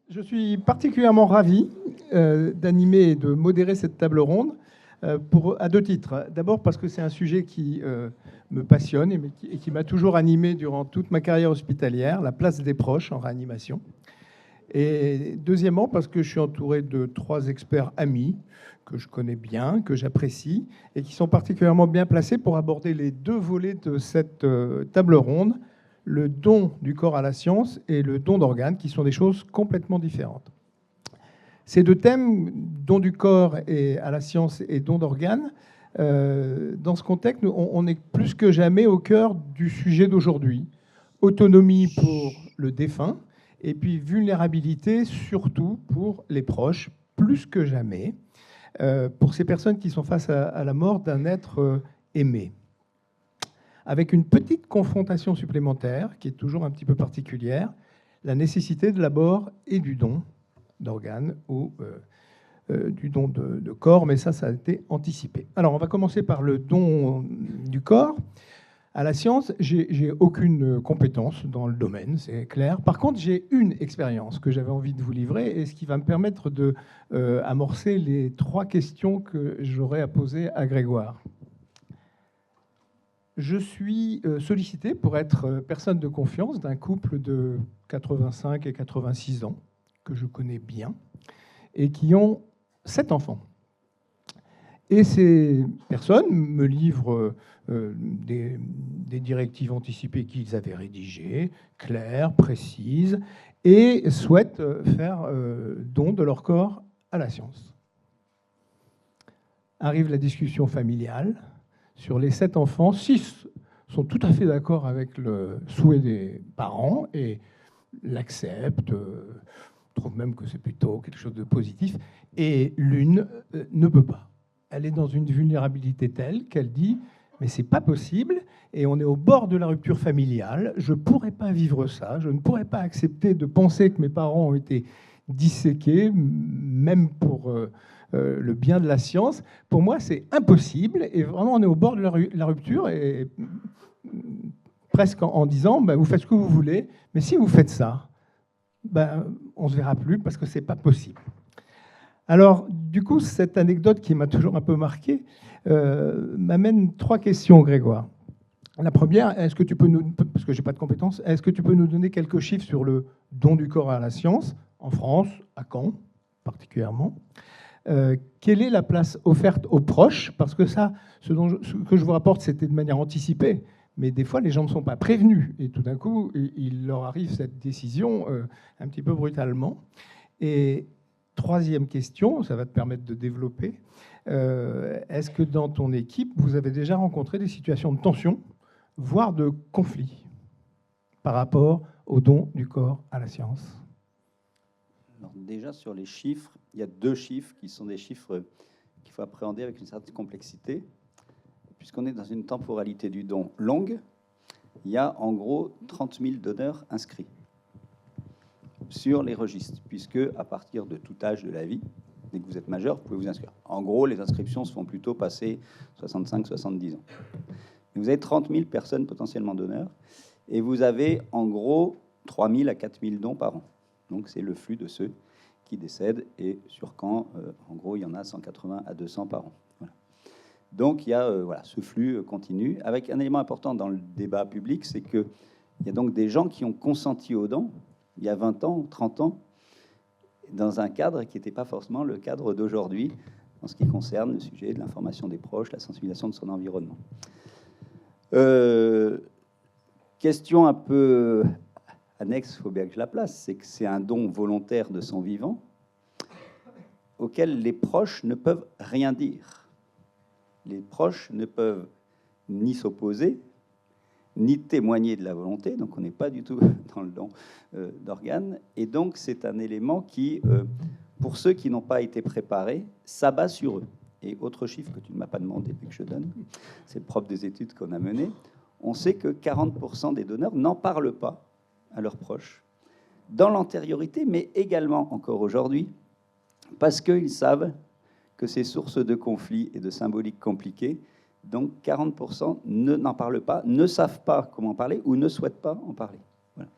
Je suis particulièrement ravi d'animer et de modérer cette table ronde à deux titres. D'abord parce que c'est un sujet qui me passionne et qui m'a toujours animé durant toute ma carrière hospitalière, la place des proches en réanimation. Et deuxièmement parce que je suis entouré de trois experts amis que je connais bien, que j'apprécie et qui sont particulièrement bien placés pour aborder les deux volets de cette table ronde, le don du corps à la science et le don d'organes, qui sont des choses complètement différentes. Ces deux thèmes, don du corps et à la science et don d'organes, dans ce contexte, on est plus que jamais au cœur du sujet d'aujourd'hui. Autonomie pour le défunt, et puis vulnérabilité surtout pour les proches, plus que jamais, pour ces personnes qui sont face à la mort d'un être aimé. Avec une petite confrontation supplémentaire, qui est toujours un petit peu particulière, la nécessité de l'abord et du don d'organes ou du don de corps, mais ça a été anticipé. Alors, on va commencer par le don du corps. À la science, j'ai aucune compétence dans le domaine, c'est clair. Par contre, j'ai une expérience que j'avais envie de vous livrer et ce qui va me permettre de amorcer les trois questions que j'aurai à poser à Grégoire. Je suis sollicité pour être personne de confiance d'un couple de 85 et 86 ans, que je connais bien, et qui ont 7 enfants. Et ces personnes me livrent des directives anticipées qu'ils avaient rédigées, claires, précises, et souhaitent faire don de leur corps à la science. Arrive la discussion familiale. Sur les 7 enfants, 6 sont tout à fait d'accord avec le souhait des parents et l'acceptent, trouvent même que c'est plutôt quelque chose de positif. Et l'une ne peut pas. Elle est dans une vulnérabilité telle qu'elle dit « mais c'est pas possible et on est au bord de la rupture familiale, je ne pourrais pas vivre ça, je ne pourrais pas accepter de penser que mes parents ont été disséqués, même pour... le bien de la science, pour moi, c'est impossible. Et vraiment, on est au bord de la rupture, et presque en disant, vous faites ce que vous voulez, mais si vous faites ça, on ne se verra plus parce que ce n'est pas possible. Alors, du coup, cette anecdote qui m'a toujours un peu marqué m'amène 3 questions, Grégoire. La première, est-ce que tu peux nous, parce que je n'ai pas de compétences, est-ce que tu peux nous donner quelques chiffres sur le don du corps à la science, en France, à Caen particulièrement? Quelle est la place offerte aux proches? Parce que ça, ce que je vous rapporte, c'était de manière anticipée, mais des fois, les gens ne sont pas prévenus, et tout d'un coup, il leur arrive cette décision un petit peu brutalement. Et troisième question, ça va te permettre de développer, est-ce que dans ton équipe, vous avez déjà rencontré des situations de tension, voire de conflit, par rapport au don du corps à la science? Alors déjà, sur les chiffres, il y a 2 chiffres qui sont des chiffres qu'il faut appréhender avec une certaine complexité. Puisqu'on est dans une temporalité du don longue, il y a en gros 30 000 donneurs inscrits sur les registres, puisque à partir de tout âge de la vie, dès que vous êtes majeur, vous pouvez vous inscrire. En gros, les inscriptions se font plutôt passer 65-70 ans. Et vous avez 30 000 personnes potentiellement donneurs, et vous avez en gros 3 000 à 4 000 dons par an. Donc, c'est le flux de ceux qui décèdent. Et sur Caen, en gros, il y en a 180 à 200 par an. Voilà. Donc, il y a ce flux continu. Avec un élément important dans le débat public, c'est qu'il y a donc des gens qui ont consenti aux dons il y a 20 ans, 30 ans, dans un cadre qui n'était pas forcément le cadre d'aujourd'hui, en ce qui concerne le sujet de l'information des proches, la sensibilisation de son environnement. Question un peu... annexe, il faut bien que je la place, c'est que c'est un don volontaire de son vivant auquel les proches ne peuvent rien dire. Les proches ne peuvent ni s'opposer, ni témoigner de la volonté, donc on n'est pas du tout dans le don d'organes, et donc c'est un élément qui, pour ceux qui n'ont pas été préparés, s'abat sur eux. Et autre chiffre que tu ne m'as pas demandé, mais que je donne, c'est le propre des études qu'on a menées, on sait que 40% des donneurs n'en parlent pas à leurs proches, dans l'antériorité, mais également encore aujourd'hui, parce qu'ils savent que c'est source de conflits et de symboliques compliquées. Donc 40% n'en parlent pas, ne savent pas comment parler ou ne souhaitent pas en parler. Voilà.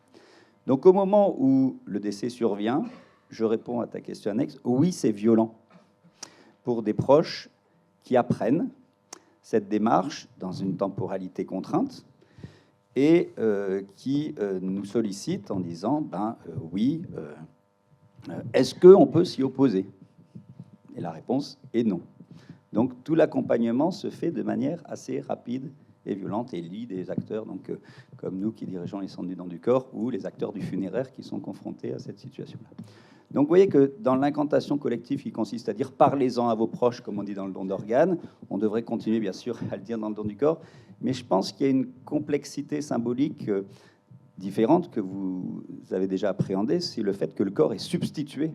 Donc au moment où le décès survient, je réponds à ta question annexe. Oui, c'est violent pour des proches qui apprennent cette démarche dans une temporalité contrainte et qui nous sollicitent en disant oui, est-ce qu'on peut s'y opposer? Et la réponse est non. Donc tout l'accompagnement se fait de manière assez rapide et violente et lie des acteurs comme nous qui dirigeons les centres du don du corps ou les acteurs du funéraire qui sont confrontés à cette situation-là. Donc vous voyez que dans l'incantation collective qui consiste à dire « parlez-en à vos proches », comme on dit dans le don d'organes, on devrait continuer bien sûr à le dire dans le don du corps, mais je pense qu'il y a une complexité symbolique différente que vous avez déjà appréhendée, c'est le fait que le corps est substitué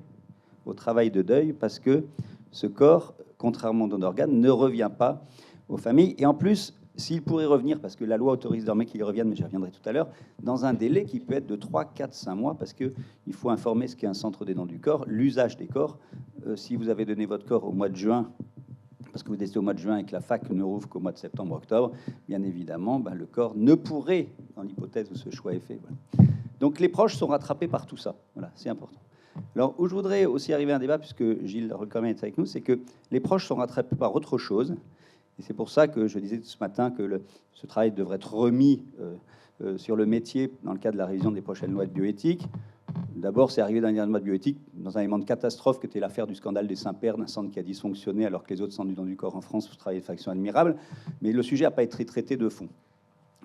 au travail de deuil parce que ce corps, contrairement au don d'organes, ne revient pas aux familles. Et en plus, s'il pourrait revenir, parce que la loi autorise désormais qu'il revienne, mais j'y reviendrai tout à l'heure, dans un délai qui peut être de 3, 4, 5 mois, parce qu'il faut informer ce qu'est un centre des dons du corps, l'usage des corps. Si vous avez donné votre corps au mois de juin, parce que vous décidez au mois de juin et que la fac ne rouvre qu'au mois de septembre, octobre, bien évidemment, le corps ne pourrait, dans l'hypothèse où ce choix est fait. Voilà. Donc les proches sont rattrapés par tout ça. Voilà, c'est important. Alors, où je voudrais aussi arriver à un débat, puisque Gilles Recolmen est avec nous, c'est que les proches sont rattrapés par autre chose. Et c'est pour ça que je disais ce matin que ce travail devrait être remis sur le métier dans le cadre de la révision des prochaines lois de bioéthique. D'abord, c'est arrivé dans une loi de bioéthique, dans un élément de catastrophe qui était l'affaire du scandale des Saint-Pères, d'un centre qui a dysfonctionné alors que les autres centres du don du corps en France travaillaient de façon admirable. Mais le sujet n'a pas été traité de fond.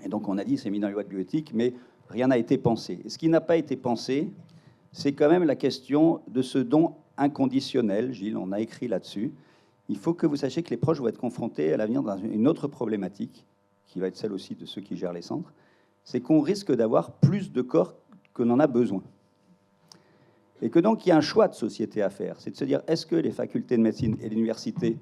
Et donc, on a dit c'est mis dans les lois de bioéthique, mais rien n'a été pensé. Et ce qui n'a pas été pensé, c'est quand même la question de ce don inconditionnel. Gilles, on a écrit là-dessus. Il faut que vous sachiez que les proches vont être confrontés à l'avenir dans une autre problématique, qui va être celle aussi de ceux qui gèrent les centres, c'est qu'on risque d'avoir plus de corps que l'on en a besoin. Et que donc il y a un choix de société à faire. C'est de se dire, est-ce que les facultés de médecine et l'université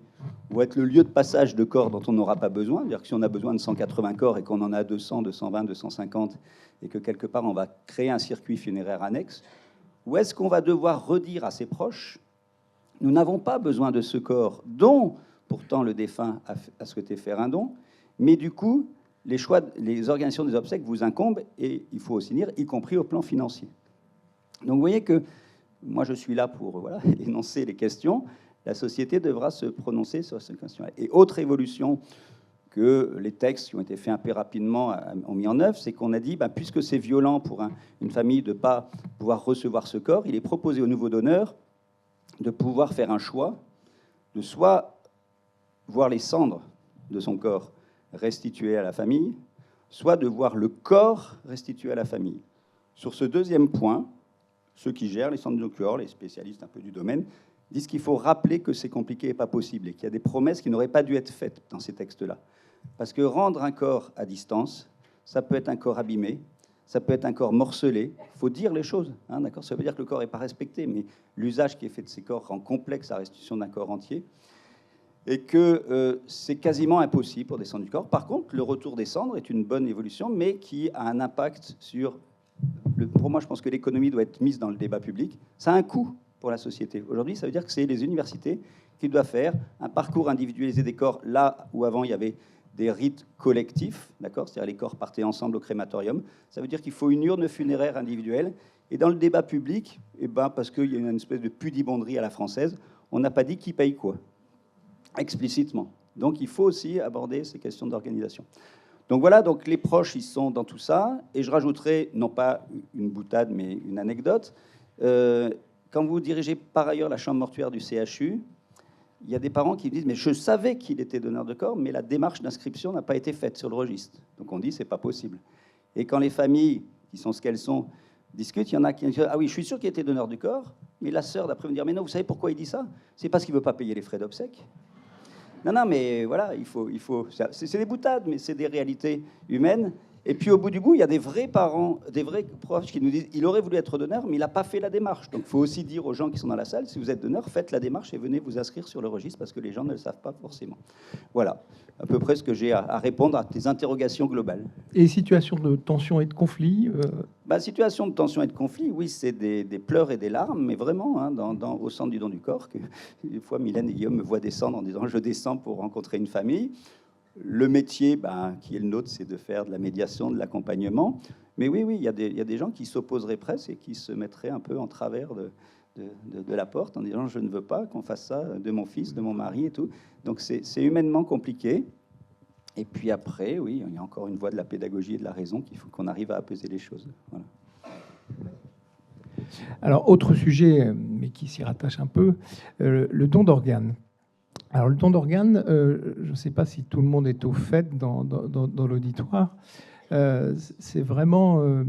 vont être le lieu de passage de corps dont on n'aura pas besoin? C'est-à-dire que si on a besoin de 180 corps et qu'on en a 200, 220, 250, et que quelque part on va créer un circuit funéraire annexe, ou est-ce qu'on va devoir redire à ses proches, nous n'avons pas besoin de ce corps dont pourtant le défunt a souhaité faire un don, mais du coup, les organisations des obsèques vous incombent, et il faut aussi dire, y compris au plan financier. Donc vous voyez que moi je suis là pour énoncer les questions, la société devra se prononcer sur ces questions. Et autre évolution que les textes qui ont été faits un peu rapidement ont mis en œuvre, c'est qu'on a dit, puisque c'est violent pour une famille de ne pas pouvoir recevoir ce corps, il est proposé au nouveau donneur de pouvoir faire un choix, de soit voir les cendres de son corps restituées à la famille, soit de voir le corps restitué à la famille. Sur ce deuxième point, ceux qui gèrent les centres de corps, les spécialistes un peu du domaine, disent qu'il faut rappeler que c'est compliqué et pas possible, et qu'il y a des promesses qui n'auraient pas dû être faites dans ces textes-là. Parce que rendre un corps à distance, ça peut être un corps abîmé, ça peut être un corps morcelé. Il faut dire les choses, d'accord ? Ça veut dire que le corps n'est pas respecté, mais l'usage qui est fait de ces corps rend complexe la restitution d'un corps entier, et que c'est quasiment impossible pour des cendres du corps. Par contre, le retour des cendres est une bonne évolution, mais qui a un impact sur... Pour moi, je pense que l'économie doit être mise dans le débat public. Ça a un coût pour la société. Aujourd'hui, ça veut dire que c'est les universités qui doivent faire un parcours individualisé des corps, là où avant il y avait des rites collectifs, d'accord, c'est-à-dire les corps partaient ensemble au crématorium. Ça veut dire qu'il faut une urne funéraire individuelle. Et dans le débat public, parce qu'il y a une espèce de pudibonderie à la française, on n'a pas dit qui paye quoi, explicitement. Donc il faut aussi aborder ces questions d'organisation. Donc voilà, donc les proches, ils sont dans tout ça. Et je rajouterai, non pas une boutade, mais une anecdote. Quand vous dirigez par ailleurs la chambre mortuaire du CHU, il y a des parents qui disent « mais je savais qu'il était donneur de corps, mais la démarche d'inscription n'a pas été faite sur le registre ». Donc on dit « c'est pas possible ». Et quand les familles, qui sont ce qu'elles sont, discutent, il y en a qui disent « ah oui, je suis sûr qu'il était donneur du corps », mais la sœur d'après me dire « mais non, vous savez pourquoi il dit ça? C'est parce qu'il ne veut pas payer les frais d'obsèques ». Non, mais voilà, il faut c'est des boutades, mais c'est des réalités humaines. Et puis au bout du bout, il y a des vrais parents, des vrais proches qui nous disent il aurait voulu être donneur, mais il n'a pas fait la démarche. Donc il faut aussi dire aux gens qui sont dans la salle, si vous êtes donneur, faites la démarche et venez vous inscrire sur le registre, parce que les gens ne le savent pas forcément. Voilà, à peu près ce que j'ai à répondre à tes interrogations globales. Et situation de tension et de conflit Situation de tension et de conflit, oui, c'est des pleurs et des larmes, mais vraiment, au centre du don du corps, que des fois Mylène et Guillaume me voient descendre en disant je descends pour rencontrer une famille. Le métier qui est le nôtre, c'est de faire de la médiation, de l'accompagnement. Mais oui, il y a des gens qui s'opposeraient presque et qui se mettraient un peu en travers de la porte en disant je ne veux pas qu'on fasse ça de mon fils, de mon mari et tout. Donc c'est humainement compliqué. Et puis après, oui, il y a encore une voie de la pédagogie et de la raison qu'il faut qu'on arrive à apaiser les choses. Voilà. Alors, autre sujet, mais qui s'y rattache un peu, le don d'organes. Alors, le don d'organes, je ne sais pas si tout le monde est au fait dans l'auditoire. C'est vraiment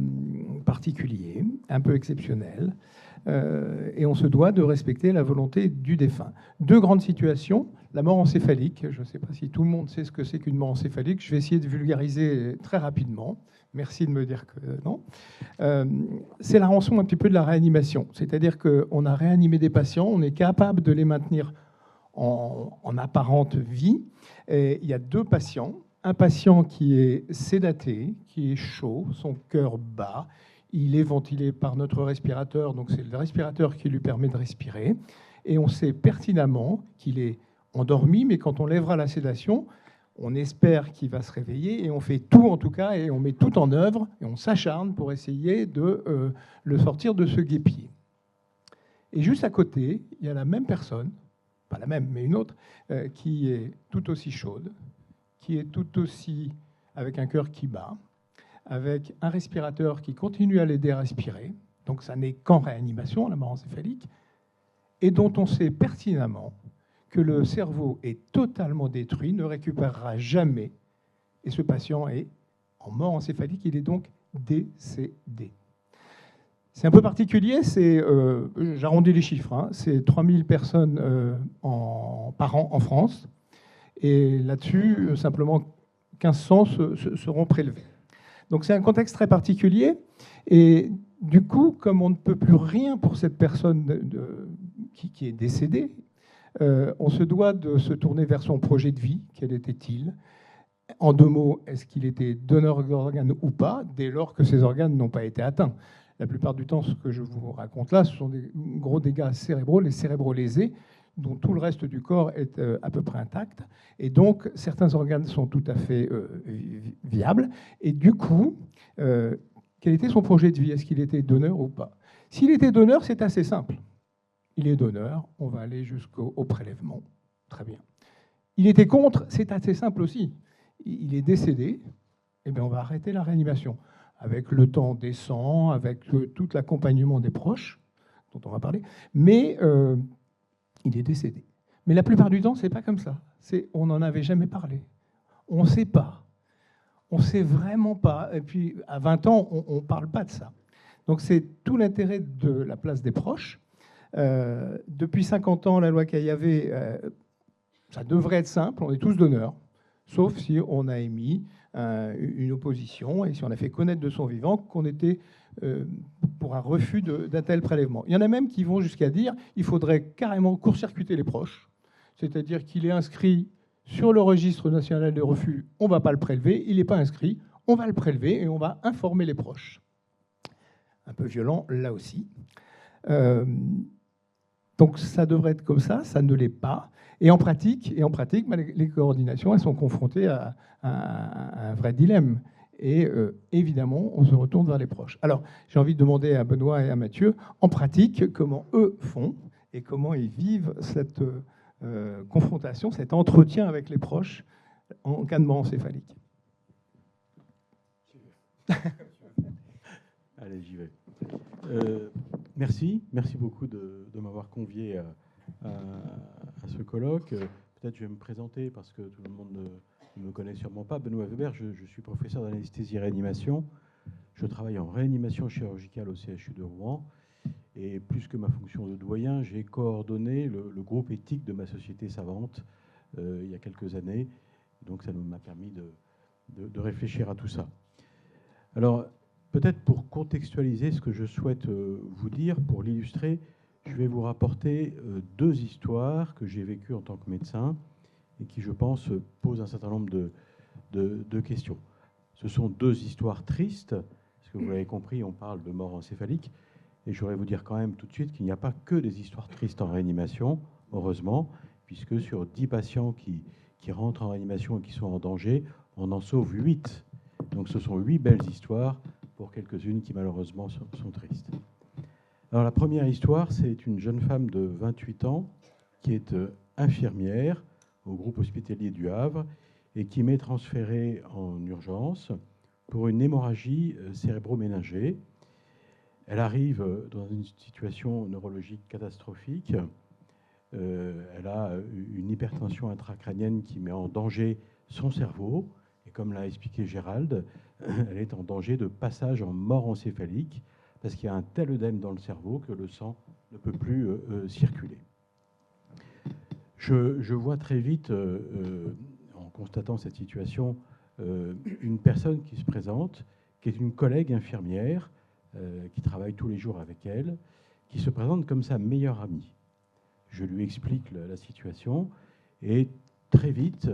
particulier, un peu exceptionnel. Et on se doit de respecter la volonté du défunt. Deux grandes situations. La mort encéphalique. Je ne sais pas si tout le monde sait ce que c'est qu'une mort encéphalique. Je vais essayer de vulgariser très rapidement. Merci de me dire que non. C'est la rançon un petit peu de la réanimation. C'est-à-dire qu'on a réanimé des patients, on est capable de les maintenir en apparente vie. Et il y a deux patients. Un patient qui est sédaté, qui est chaud, son cœur bat. Il est ventilé par notre respirateur, donc c'est le respirateur qui lui permet de respirer. Et on sait pertinemment qu'il est endormi, mais quand on lèvera la sédation, on espère qu'il va se réveiller et on fait tout en tout cas, et on met tout en œuvre, et on s'acharne pour essayer de le sortir de ce guêpier. Et juste à côté, il y a la même personne, pas la même, mais une autre, qui est tout aussi chaude, qui est tout aussi avec un cœur qui bat, avec un respirateur qui continue à l'aider à respirer, donc ça n'est qu'en réanimation, la mort encéphalique, et dont on sait pertinemment que le cerveau est totalement détruit, ne récupérera jamais, et ce patient est en mort encéphalique, il est donc décédé. C'est un peu particulier, j'arrondis les chiffres, hein, c'est 3000 personnes par an en France, et là-dessus, simplement 1500 seront prélevés. Donc c'est un contexte très particulier, et du coup, comme on ne peut plus rien pour cette personne qui est décédée, on se doit de se tourner vers son projet de vie. Quel était-il? En deux mots, est-ce qu'il était donneur d'organes ou pas, dès lors que ses organes n'ont pas été atteints? La plupart du temps, ce que je vous raconte là, ce sont des gros dégâts cérébraux, les cérébrolésés, dont tout le reste du corps est à peu près intact. Et donc, certains organes sont tout à fait viables. Et du coup, quel était son projet de vie? Est-ce qu'il était donneur ou pas? S'il était donneur, c'est assez simple. Il est donneur, on va aller jusqu'au prélèvement. Très bien. Il était contre, c'est assez simple aussi. Il est décédé, eh bien on va arrêter la réanimation. Avec le temps décent, avec tout l'accompagnement des proches, dont on va parler. Mais il est décédé. Mais la plupart du temps, ce n'est pas comme ça. On n'en avait jamais parlé. On ne sait pas. On ne sait vraiment pas. Et puis, à 20 ans, on ne parle pas de ça. Donc, c'est tout l'intérêt de la place des proches. Depuis 50 ans, la loi Caillavet, ça devrait être simple, on est tous donneurs, sauf si on a émis une opposition et si on a fait connaître de son vivant qu'on était pour un refus d'un tel prélèvement. Il y en a même qui vont jusqu'à dire qu'il faudrait carrément court-circuiter les proches, c'est-à-dire qu'il est inscrit sur le registre national de refus, on ne va pas le prélever, il n'est pas inscrit, on va le prélever et on va informer les proches. Un peu violent là aussi. Donc ça devrait être comme ça ne l'est pas. Et en pratique, les coordinations, elles sont confrontées à un vrai dilemme. Et évidemment, on se retourne vers les proches. Alors, j'ai envie de demander à Benoît et à Mathieu, en pratique, comment eux font et comment ils vivent cette confrontation, cet entretien avec les proches en cas de mort encéphalique. Allez, j'y vais. Merci beaucoup de m'avoir convié à ce colloque. Peut-être je vais me présenter parce que tout le monde ne me connaît sûrement pas. Benoît Weber, je suis professeur d'anesthésie-réanimation. Je travaille en réanimation chirurgicale au CHU de Rouen. Et plus que ma fonction de doyen, j'ai coordonné le groupe éthique de ma société savante il y a quelques années. Donc ça m'a permis de réfléchir à tout ça. Alors, peut-être pour contextualiser ce que je souhaite vous dire, pour l'illustrer, je vais vous rapporter deux histoires que j'ai vécues en tant que médecin et qui, je pense, posent un certain nombre de questions. Ce sont deux histoires tristes, parce que vous l'avez compris, on parle de mort encéphalique, et je voudrais vous dire quand même tout de suite qu'il n'y a pas que des histoires tristes en réanimation, heureusement, puisque sur 10 patients qui rentrent en réanimation et qui sont en danger, on en sauve 8. Donc ce sont 8 belles histoires pour quelques-unes qui malheureusement sont tristes. Alors la première histoire, c'est une jeune femme de 28 ans qui est infirmière au groupe hospitalier du Havre et qui m'est transférée en urgence pour une hémorragie cérébro-méningée. Elle arrive dans une situation neurologique catastrophique. Elle a une hypertension intracrânienne qui met en danger son cerveau. Et comme l'a expliqué Gérald, elle est en danger de passage en mort encéphalique parce qu'il y a un tel œdème dans le cerveau que le sang ne peut plus circuler. Je vois très vite, en constatant cette situation, une personne qui se présente, qui est une collègue infirmière, qui travaille tous les jours avec elle, qui se présente comme sa meilleure amie. Je lui explique la situation et très vite,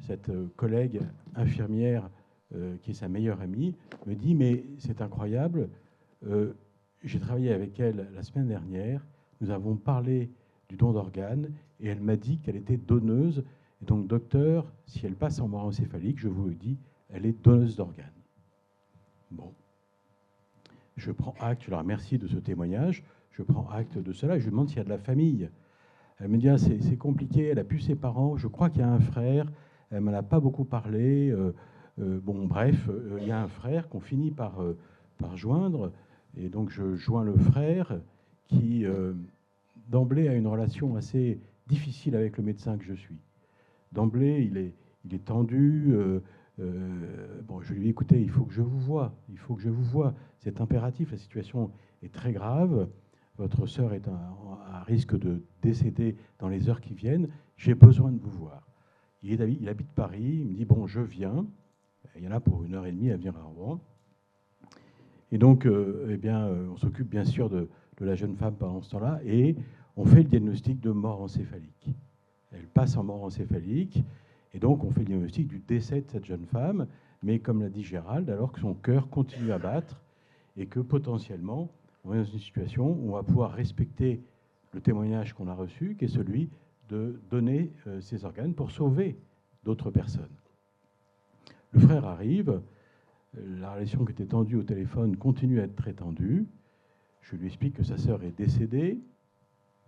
cette collègue infirmière qui est sa meilleure amie me dit « mais c'est incroyable, j'ai travaillé avec elle la semaine dernière, nous avons parlé du don d'organes et elle m'a dit qu'elle était donneuse. Et donc, docteur, si elle passe en mort encéphalique, je vous le dis, elle est donneuse d'organes. » Bon. Je prends acte, je la remercie de ce témoignage, je prends acte de cela et je lui demande s'il y a de la famille. Elle me dit ah, c'est compliqué, elle a plus ses parents, je crois qu'il y a un frère, elle ne m'en a pas beaucoup parlé. Bon, bref, il y a un frère qu'on finit par joindre, et donc je joins le frère qui, d'emblée, a une relation assez difficile avec le médecin que je suis. D'emblée, il est tendu. Bon, je lui dis écoutez, il faut que je vous voie, c'est impératif, la situation est très grave. Votre sœur est à risque de décéder dans les heures qui viennent. J'ai besoin de vous voir. Il habite Paris. Il me dit, bon, je viens. Il y en a pour 1h30 à venir à Rouen. Et donc, eh bien, on s'occupe bien sûr de la jeune femme pendant ce temps-là et on fait le diagnostic de mort encéphalique. Elle passe en mort encéphalique et donc on fait le diagnostic du décès de cette jeune femme, mais comme l'a dit Gérald, alors que son cœur continue à battre et que potentiellement, on est dans une situation où on va pouvoir respecter le témoignage qu'on a reçu, qui est celui de donner ses organes pour sauver d'autres personnes. Le frère arrive, la relation qui était tendue au téléphone continue à être très tendue. Je lui explique que sa sœur est décédée,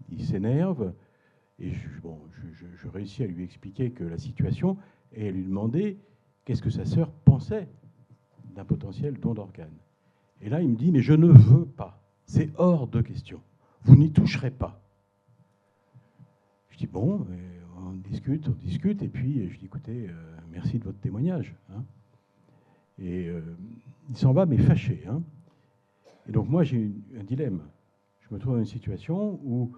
il s'énerve, et je réussis à lui expliquer que la situation, et à lui demander qu'est-ce que sa sœur pensait d'un potentiel don d'organes. Et là, il me dit, mais je ne veux pas. C'est hors de question. Vous n'y toucherez pas. Je dis, bon, on discute, et puis je dis, écoutez, merci de votre témoignage. Hein. Et il s'en va, mais fâché. Hein. Et donc moi, j'ai un dilemme. Je me trouve dans une situation où...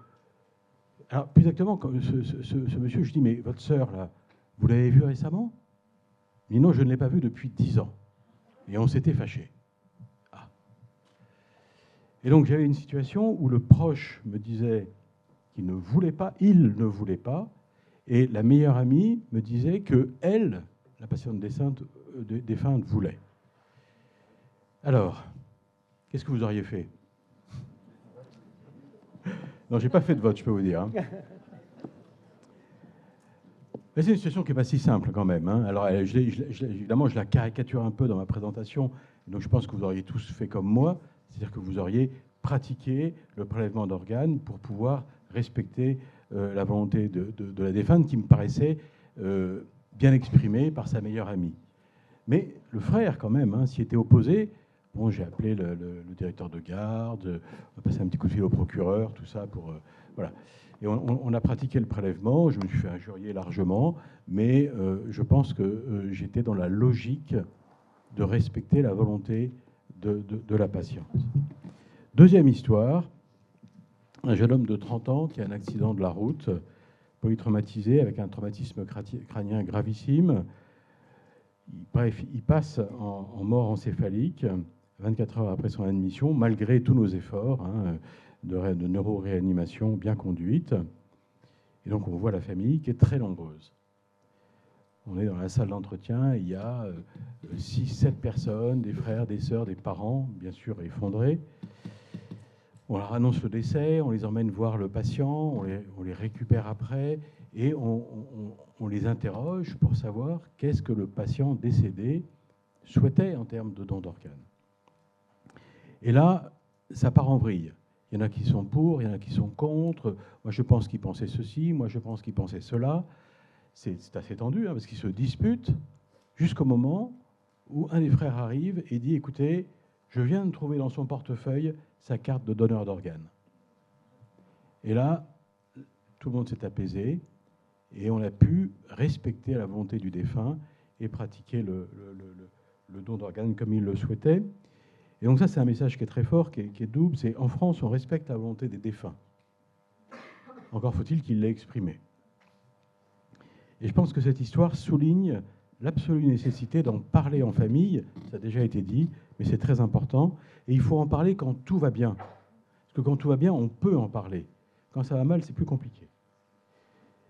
Alors, plus exactement, comme ce monsieur, je dis, mais votre sœur, là, vous l'avez vue récemment? Il dit, non, je ne l'ai pas vue depuis 10 ans. Et on s'était fâchés. Et donc j'avais une situation où le proche me disait qu'il ne voulait pas, il ne voulait pas, et la meilleure amie me disait que elle, la patiente défunte, voulait. Alors, qu'est-ce que vous auriez fait? Non, j'ai pas fait de vote, je peux vous dire. Hein. Mais c'est une situation qui n'est pas si simple quand même. Hein. Alors évidemment, je la caricature un peu dans ma présentation, donc je pense que vous auriez tous fait comme moi. C'est-à-dire que vous auriez pratiqué le prélèvement d'organes pour pouvoir respecter la volonté de la défunte qui me paraissait bien exprimée par sa meilleure amie. Mais le frère, quand même, hein, s'y était opposé. Bon, j'ai appelé le directeur de garde, on a passé un petit coup de fil au procureur, tout ça pour... voilà. Et on a pratiqué le prélèvement, je me suis fait injurier largement, mais je pense que j'étais dans la logique de respecter la volonté de la patiente. Deuxième histoire, un jeune homme de 30 ans qui a un accident de la route, polytraumatisé avec un traumatisme crânien gravissime. Bref, il passe en mort encéphalique 24 heures après son admission, malgré tous nos efforts hein, de neuroréanimation bien conduite. Et donc on voit la famille qui est très nombreuse. On est dans la salle d'entretien, il y a 6-7 personnes, des frères, des sœurs, des parents, bien sûr effondrés. On leur annonce le décès, on les emmène voir le patient, on les récupère après, et on les interroge pour savoir qu'est-ce que le patient décédé souhaitait en termes de don d'organes. Et là, ça part en vrille. Il y en a qui sont pour, il y en a qui sont contre. Moi, je pense qu'ils pensaient ceci, moi, je pense qu'ils pensaient cela. C'est assez tendu, hein, parce qu'ils se disputent jusqu'au moment où un des frères arrive et dit « Écoutez, je viens de trouver dans son portefeuille sa carte de donneur d'organes. » Et là, tout le monde s'est apaisé et on a pu respecter la volonté du défunt et pratiquer le don d'organes comme il le souhaitait. Et donc ça, c'est un message qui est très fort, qui est double. C'est en France, on respecte la volonté des défunts. Encore faut-il qu'il l'ait exprimée. Et je pense que cette histoire souligne l'absolue nécessité d'en parler en famille. Ça a déjà été dit, mais c'est très important. Et il faut en parler quand tout va bien. Parce que quand tout va bien, on peut en parler. Quand ça va mal, c'est plus compliqué.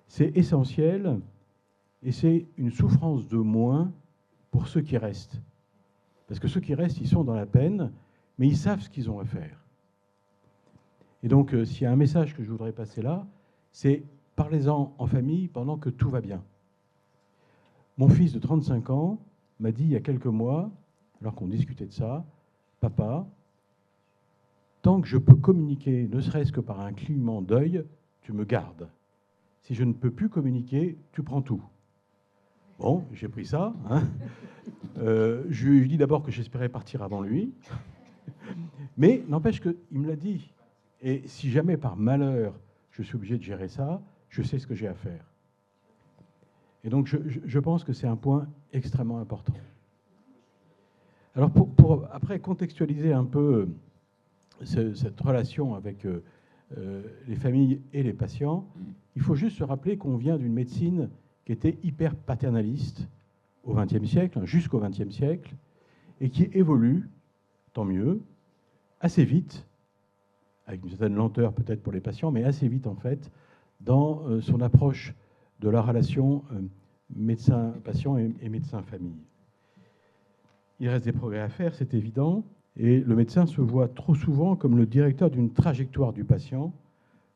C'est essentiel et c'est une souffrance de moins pour ceux qui restent. Parce que ceux qui restent, ils sont dans la peine, mais ils savent ce qu'ils ont à faire. Et donc, s'il y a un message que je voudrais passer là, c'est parlez-en en famille pendant que tout va bien. Mon fils de 35 ans m'a dit il y a quelques mois, alors qu'on discutait de ça, « Papa, tant que je peux communiquer, ne serait-ce que par un clignement d'œil, tu me gardes. Si je ne peux plus communiquer, tu prends tout. » Bon, j'ai pris ça. Hein. Je lui ai dit d'abord que j'espérais partir avant lui. Mais n'empêche qu'il me l'a dit. Et si jamais par malheur, je suis obligé de gérer ça, je sais ce que j'ai à faire. Et donc, je pense que c'est un point extrêmement important. Alors, pour après contextualiser un peu cette relation avec les familles et les patients, il faut juste se rappeler qu'on vient d'une médecine qui était hyper paternaliste au XXe siècle, jusqu'au XXe siècle, et qui évolue, tant mieux, assez vite, avec une certaine lenteur peut-être pour les patients, mais assez vite en fait, dans son approche de la relation médecin-patient et médecin-famille. Il reste des progrès à faire, c'est évident, et le médecin se voit trop souvent comme le directeur d'une trajectoire du patient,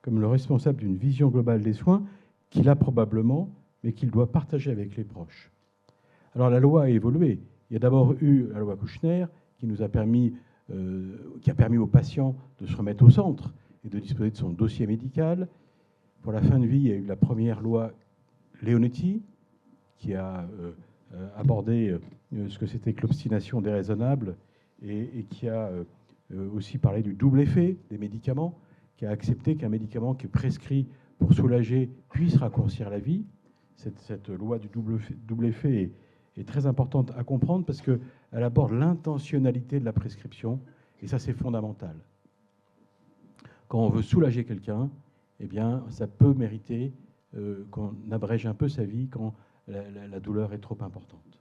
comme le responsable d'une vision globale des soins qu'il a probablement, mais qu'il doit partager avec les proches. Alors la loi a évolué. Il y a d'abord eu la loi Kouchner qui a permis aux patients de se remettre au centre et de disposer de son dossier médical. Pour la fin de vie, il y a eu la première loi Leonetti qui a abordé ce que c'était que l'obstination déraisonnable et qui a aussi parlé du double effet des médicaments, qui a accepté qu'un médicament qui est prescrit pour soulager puisse raccourcir la vie. Cette loi du double effet est très importante à comprendre parce qu'elle aborde l'intentionnalité de la prescription, et ça, c'est fondamental. Quand on veut soulager quelqu'un, eh bien, ça peut mériter qu'on abrège un peu sa vie quand la douleur est trop importante.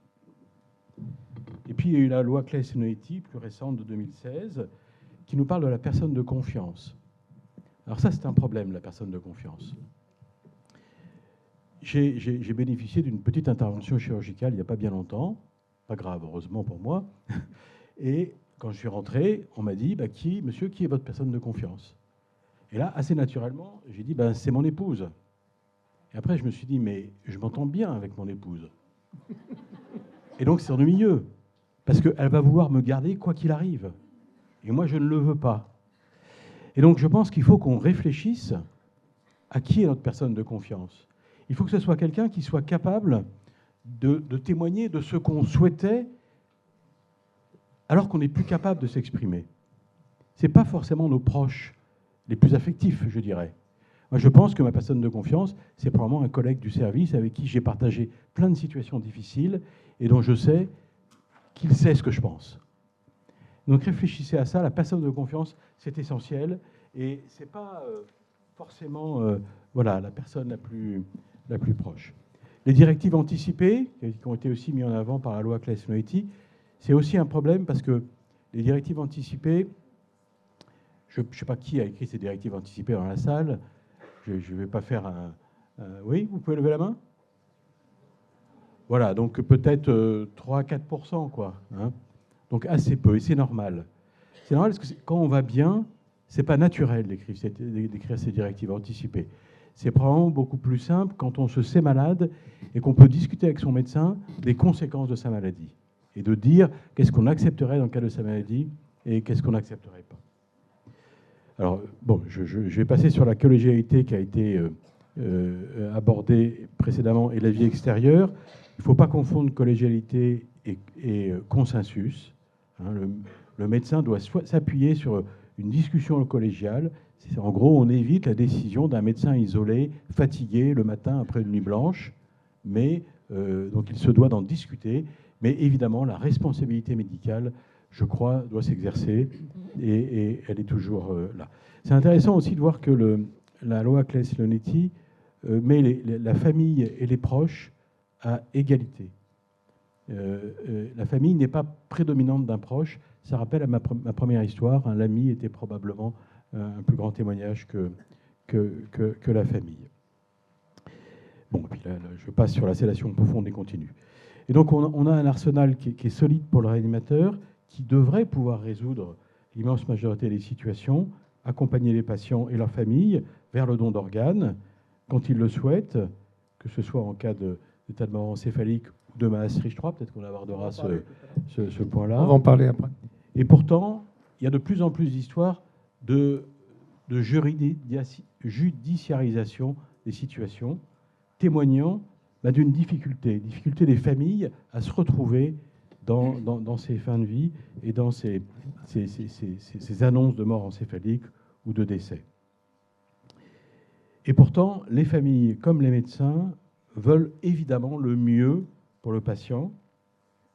Et puis, il y a eu la loi Claes-Noëti, plus récente de 2016, qui nous parle de la personne de confiance. Alors ça, c'est un problème, la personne de confiance. J'ai bénéficié d'une petite intervention chirurgicale il n'y a pas bien longtemps, pas grave, heureusement pour moi, et quand je suis rentré, on m'a dit « Monsieur, qui est votre personne de confiance ?» Et là, assez naturellement, j'ai dit « C'est mon épouse ». Et après, je me suis dit « Mais je m'entends bien avec mon épouse ». Et donc, c'est ennuyeux, parce qu'elle va vouloir me garder quoi qu'il arrive. Et moi, je ne le veux pas. Et donc, je pense qu'il faut qu'on réfléchisse à qui est notre personne de confiance. Il faut que ce soit quelqu'un qui soit capable de témoigner de ce qu'on souhaitait alors qu'on n'est plus capable de s'exprimer. Ce n'est pas forcément nos proches les plus affectifs, je dirais. Moi, je pense que ma personne de confiance, c'est probablement un collègue du service avec qui j'ai partagé plein de situations difficiles et dont je sais qu'il sait ce que je pense. Donc réfléchissez à ça, la personne de confiance, c'est essentiel, et ce n'est pas forcément la personne la plus proche. Les directives anticipées, qui ont été aussi mises en avant par la loi Claes-Noëti, c'est aussi un problème parce que les directives anticipées, je ne sais pas qui a écrit ces directives anticipées dans la salle, je ne vais pas faire un... Oui, vous pouvez lever la main ? Voilà, donc peut-être 3-4%, quoi. Hein. Donc assez peu, et c'est normal. C'est normal parce que quand on va bien, ce n'est pas naturel d'écrire ces directives anticipées. C'est probablement beaucoup plus simple quand on se sait malade et qu'on peut discuter avec son médecin des conséquences de sa maladie et de dire qu'est-ce qu'on accepterait dans le cas de sa maladie et qu'est-ce qu'on n'accepterait pas. Alors, bon, je vais passer sur la collégialité qui a été abordée précédemment et la vie extérieure. Il ne faut pas confondre collégialité et consensus. Hein, le médecin doit s'appuyer sur une discussion collégiale. En gros, on évite la décision d'un médecin isolé, fatigué le matin après une nuit blanche, mais donc il se doit d'en discuter. Mais évidemment, la responsabilité médicale, je crois, doit s'exercer et elle est toujours là. C'est intéressant aussi de voir que la loi Claeys-Leonetti met la famille et les proches à égalité. La famille n'est pas prédominante d'un proche. Ça rappelle à ma première histoire. Hein, l'ami était probablement un plus grand témoignage que la famille. Bon, et puis là, je passe sur la sédation profonde et continue. Et donc, on a un arsenal qui est solide pour le réanimateur, qui devrait pouvoir résoudre l'immense majorité des situations, accompagner les patients et leurs familles vers le don d'organes, quand ils le souhaitent, que ce soit en cas d'état de mort encéphalique ou de Maastricht 3, peut-être qu'on abordera ce point-là. On va en parler après. Et pourtant, il y a de plus en plus d'histoires de judiciarisation des situations, témoignant d'une difficulté des familles à se retrouver dans ces fins de vie et dans ces annonces de mort encéphalique ou de décès. Et pourtant, les familles comme les médecins veulent évidemment le mieux pour le patient,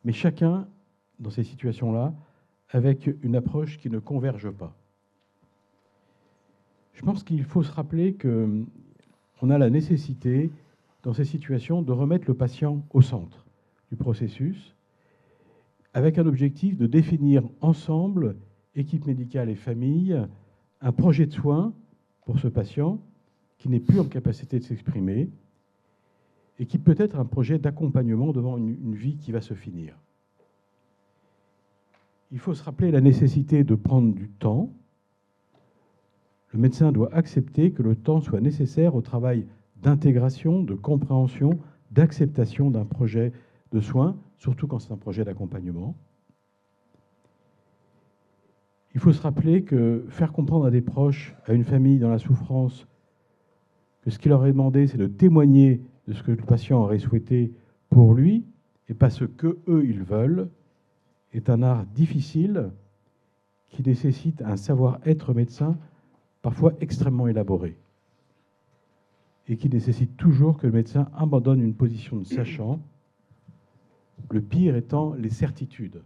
mais chacun, dans ces situations-là, avec une approche qui ne converge pas. Je pense qu'il faut se rappeler qu'on a la nécessité, dans ces situations, de remettre le patient au centre du processus, avec un objectif de définir ensemble, équipe médicale et famille, un projet de soins pour ce patient qui n'est plus en capacité de s'exprimer et qui peut être un projet d'accompagnement devant une vie qui va se finir. Il faut se rappeler la nécessité de prendre du temps. Le médecin doit accepter que le temps soit nécessaire au travail d'intégration, de compréhension, d'acceptation d'un projet de soins, surtout quand c'est un projet d'accompagnement. Il faut se rappeler que faire comprendre à des proches, à une famille dans la souffrance, que ce qu'il leur est demandé, c'est de témoigner de ce que le patient aurait souhaité pour lui, et pas ce qu'eux, ils veulent, est un art difficile qui nécessite un savoir-être médecin parfois extrêmement élaboré et qui nécessite toujours que le médecin abandonne une position de sachant, le pire étant les certitudes.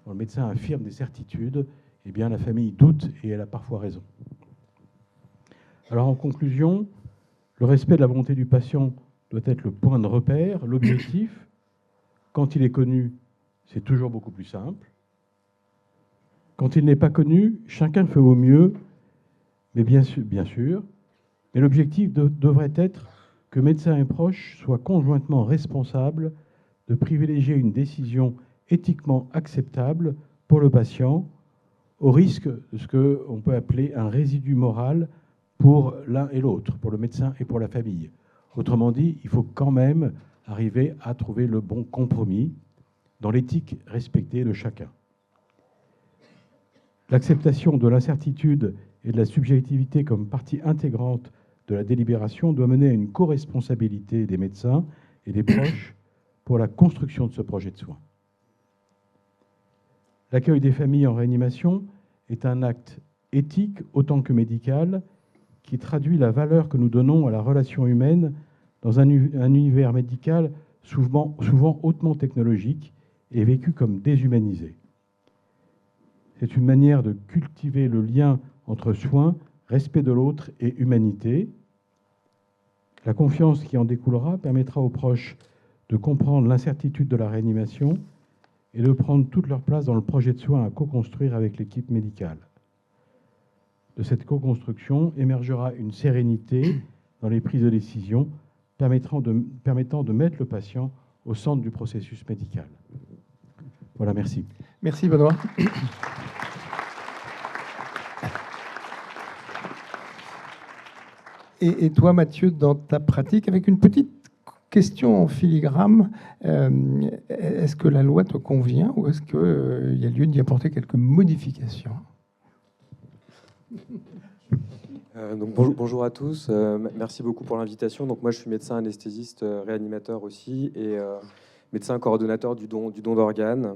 Quand le médecin affirme des certitudes, eh bien la famille doute et elle a parfois raison. Alors en conclusion, le respect de la volonté du patient doit être le point de repère, l'objectif. Quand il est connu, c'est toujours beaucoup plus simple. Quand il n'est pas connu, chacun fait au mieux, mais bien sûr. Mais l'objectif devrait être que médecins et proches soient conjointement responsables de privilégier une décision éthiquement acceptable pour le patient, au risque de ce qu'on peut appeler un résidu moral pour l'un et l'autre, pour le médecin et pour la famille. Autrement dit, il faut quand même arriver à trouver le bon compromis dans l'éthique respectée de chacun. L'acceptation de l'incertitude et de la subjectivité comme partie intégrante de la délibération doit mener à une co-responsabilité des médecins et des proches pour la construction de ce projet de soins. L'accueil des familles en réanimation est un acte éthique autant que médical qui traduit la valeur que nous donnons à la relation humaine dans un univers médical souvent hautement technologique et vécu comme déshumanisé. C'est une manière de cultiver le lien entre soins, respect de l'autre et humanité. La confiance qui en découlera permettra aux proches de comprendre l'incertitude de la réanimation et de prendre toute leur place dans le projet de soins à co-construire avec l'équipe médicale. De cette co-construction émergera une sérénité dans les prises de décision permettant de mettre le patient au centre du processus médical. Voilà, merci. Merci Benoît. Et toi, Mathieu, dans ta pratique, avec une petite question en filigrane, est-ce que la loi te convient ou est-ce qu'il y a lieu d'y apporter quelques modifications ? Donc bonjour à tous, merci beaucoup pour l'invitation. Donc moi je suis médecin anesthésiste réanimateur aussi et médecin coordonnateur du don d'organes.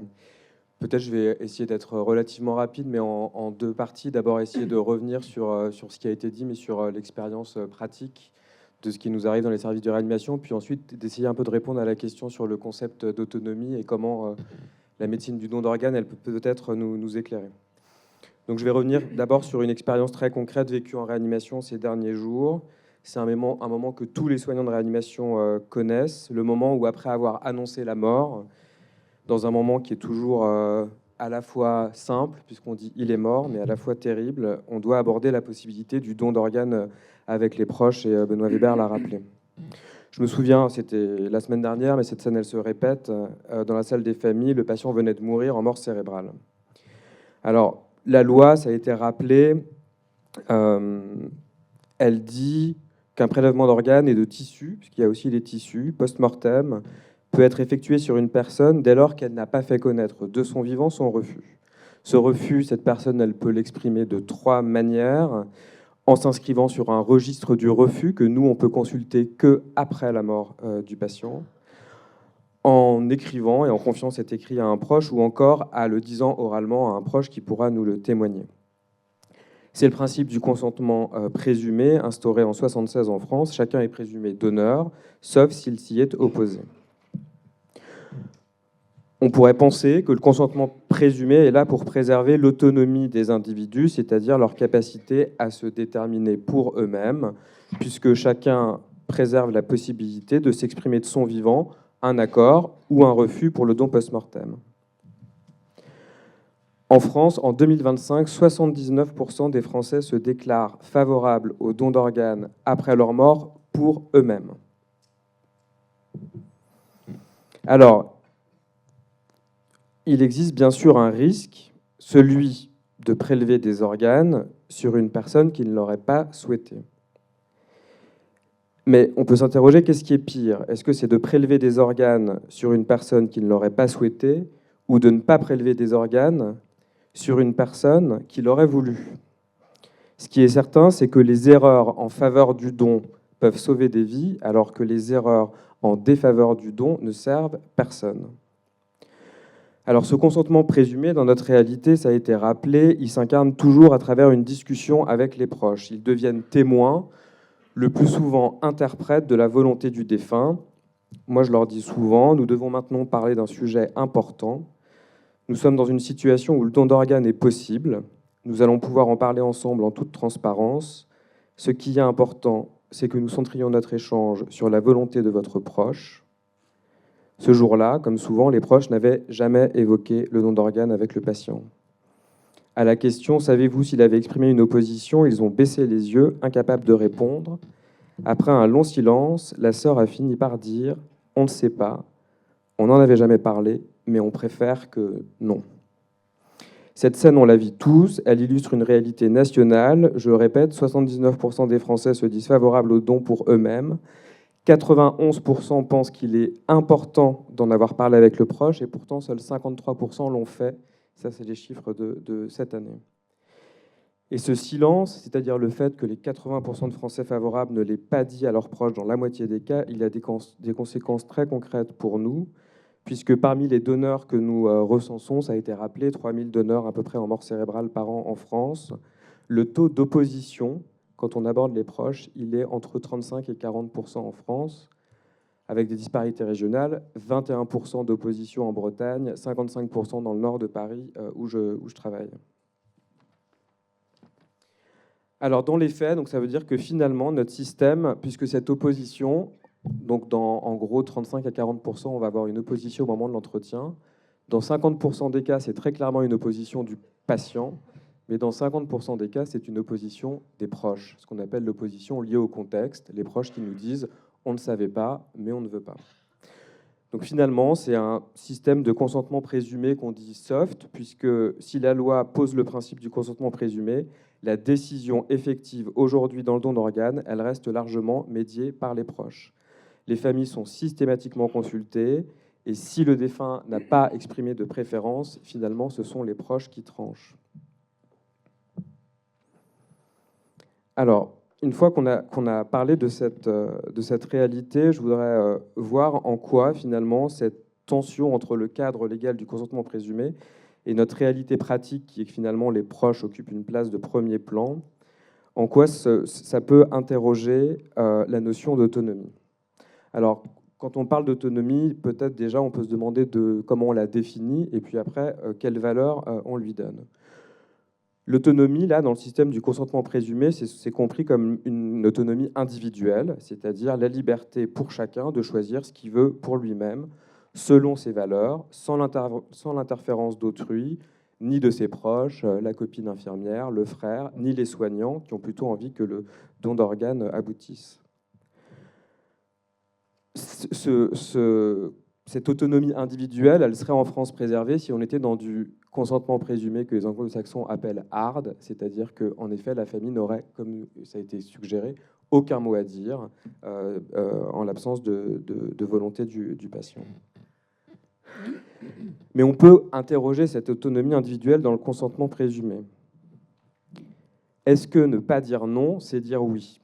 Peut-être je vais essayer d'être relativement rapide, mais en deux parties. D'abord essayer de revenir sur ce qui a été dit, mais sur l'expérience pratique de ce qui nous arrive dans les services de réanimation, puis ensuite d'essayer un peu de répondre à la question sur le concept d'autonomie et comment la médecine du don d'organes elle peut peut-être nous éclairer. Donc je vais revenir d'abord sur une expérience très concrète vécue en réanimation ces derniers jours. C'est un moment que tous les soignants de réanimation connaissent, le moment où, après avoir annoncé la mort, dans un moment qui est toujours à la fois simple, puisqu'on dit « il est mort », mais à la fois terrible, on doit aborder la possibilité du don d'organes avec les proches, et Benoît Weber l'a rappelé. Je me souviens, c'était la semaine dernière, mais cette scène, elle se répète, dans la salle des familles, le patient venait de mourir en mort cérébrale. Alors, la loi, ça a été rappelé, elle dit qu'un prélèvement d'organes et de tissus, puisqu'il y a aussi les tissus, post-mortem, peut être effectué sur une personne dès lors qu'elle n'a pas fait connaître de son vivant son refus. Ce refus, cette personne, elle peut l'exprimer de 3 manières, en s'inscrivant sur un registre du refus que nous, on peut consulter que après la mort du patient, en écrivant et en confiant cet écrit à un proche, ou encore à le disant oralement à un proche qui pourra nous le témoigner. C'est le principe du consentement présumé, instauré en 1976 en France. Chacun est présumé donneur, sauf s'il s'y est opposé. On pourrait penser que le consentement présumé est là pour préserver l'autonomie des individus, c'est-à-dire leur capacité à se déterminer pour eux-mêmes, puisque chacun préserve la possibilité de s'exprimer de son vivant un accord ou un refus pour le don post-mortem. En France, en 2025, 79% des Français se déclarent favorables au don d'organes après leur mort pour eux-mêmes. Alors, il existe bien sûr un risque, celui de prélever des organes sur une personne qui ne l'aurait pas souhaité. Mais on peut s'interroger, qu'est-ce qui est pire? Est-ce que c'est de prélever des organes sur une personne qui ne l'aurait pas souhaité, ou de ne pas prélever des organes sur une personne qui l'aurait voulu? Ce qui est certain, c'est que les erreurs en faveur du don peuvent sauver des vies, alors que les erreurs en défaveur du don ne servent personne. Alors ce consentement présumé, dans notre réalité, ça a été rappelé, il s'incarne toujours à travers une discussion avec les proches. Ils deviennent témoins, le plus souvent interprètes de la volonté du défunt. Moi, je leur dis souvent, nous devons maintenant parler d'un sujet important. Nous sommes dans une situation où le don d'organes est possible. Nous allons pouvoir en parler ensemble en toute transparence. Ce qui est important, c'est que nous centrions notre échange sur la volonté de votre proche. Ce jour-là, comme souvent, les proches n'avaient jamais évoqué le don d'organes avec le patient. À la question « Savez-vous s'il avait exprimé une opposition ?», ils ont baissé les yeux, incapables de répondre. Après un long silence, la sœur a fini par dire « On ne sait pas, on n'en avait jamais parlé, mais on préfère que non ». Cette scène, on la vit tous, elle illustre une réalité nationale. Je le répète, 79% des Français se disent favorables au don pour eux-mêmes. 91% pensent qu'il est important d'en avoir parlé avec le proche, et pourtant seuls 53% l'ont fait. Ça, c'est les chiffres de cette année. Et ce silence, c'est-à-dire le fait que les 80% de Français favorables ne l'aient pas dit à leurs proches dans la moitié des cas, il a des conséquences très concrètes pour nous, puisque parmi les donneurs que nous recensons, ça a été rappelé, 3000 donneurs à peu près en mort cérébrale par an en France, le taux d'opposition, quand on aborde les proches, il est entre 35 et 40% en France, avec des disparités régionales, 21% d'opposition en Bretagne, 55% dans le nord de Paris, où je travaille. Alors, dans les faits, donc, ça veut dire que finalement, notre système, puisque cette opposition, donc dans en gros 35 à 40%, on va avoir une opposition au moment de l'entretien. Dans 50% des cas, c'est très clairement une opposition du patient. Mais dans 50% des cas, c'est une opposition des proches, ce qu'on appelle l'opposition liée au contexte, les proches qui nous disent « on ne savait pas, mais on ne veut pas ». Donc finalement, c'est un système de consentement présumé qu'on dit soft, puisque si la loi pose le principe du consentement présumé, la décision effective aujourd'hui dans le don d'organes, elle reste largement médiée par les proches. Les familles sont systématiquement consultées, et si le défunt n'a pas exprimé de préférence, finalement, ce sont les proches qui tranchent. Alors, une fois qu'on a parlé de cette réalité, je voudrais voir en quoi, finalement, cette tension entre le cadre légal du consentement présumé et notre réalité pratique, qui est que finalement les proches occupent une place de premier plan, en quoi ça peut interroger la notion d'autonomie. Alors, quand on parle d'autonomie, peut-être déjà on peut se demander de comment on la définit et puis après, quelle valeur on lui donne. L'autonomie, là, dans le système du consentement présumé, c'est compris comme une autonomie individuelle, c'est-à-dire la liberté pour chacun de choisir ce qu'il veut pour lui-même, selon ses valeurs, sans l'interférence d'autrui, ni de ses proches, la copine infirmière, le frère, ni les soignants, qui ont plutôt envie que le don d'organes aboutisse. Cette autonomie individuelle, elle serait en France préservée si on était dans du consentement présumé que les anglo-saxons appellent hard, c'est-à-dire qu'en effet, la famille n'aurait, comme ça a été suggéré, aucun mot à dire en l'absence de volonté du patient. Mais on peut interroger cette autonomie individuelle dans le consentement présumé. Est-ce que ne pas dire non, c'est dire oui ?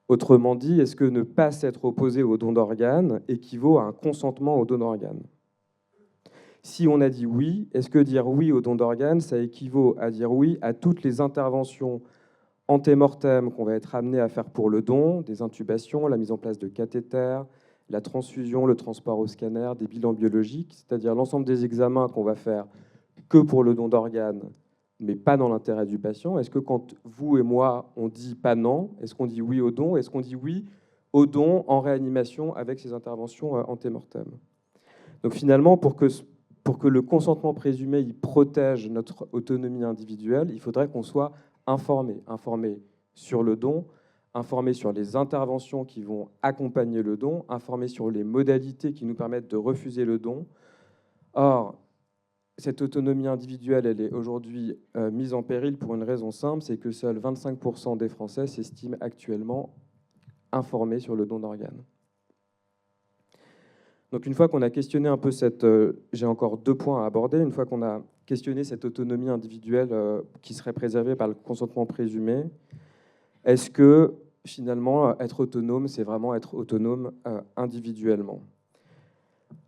Autrement dit, est-ce que ne pas s'être opposé au don d'organes équivaut à un consentement au don d'organes ? Si on a dit oui, est-ce que dire oui au don d'organes, ça équivaut à dire oui à toutes les interventions antémortem qu'on va être amené à faire pour le don, des intubations, la mise en place de cathéters, la transfusion, le transport au scanner, des bilans biologiques, c'est-à-dire l'ensemble des examens qu'on va faire que pour le don d'organes, mais pas dans l'intérêt du patient. Est-ce que quand vous et moi, on dit pas non, est-ce qu'on dit oui au don ? Est-ce qu'on dit oui au don en réanimation avec ces interventions antémortem ? Donc finalement, pour que le consentement présumé il protège notre autonomie individuelle, il faudrait qu'on soit informé sur le don, informé sur les interventions qui vont accompagner le don, informé sur les modalités qui nous permettent de refuser le don. Or, cette autonomie individuelle, elle est aujourd'hui mise en péril pour une raison simple, c'est que seuls 25% des Français s'estiment actuellement informés sur le don d'organes. Donc une fois qu'on a questionné un peu cette... j'ai encore 2 points à aborder. Une fois qu'on a questionné cette autonomie individuelle qui serait préservée par le consentement présumé, est-ce que finalement être autonome, c'est vraiment être autonome individuellement ?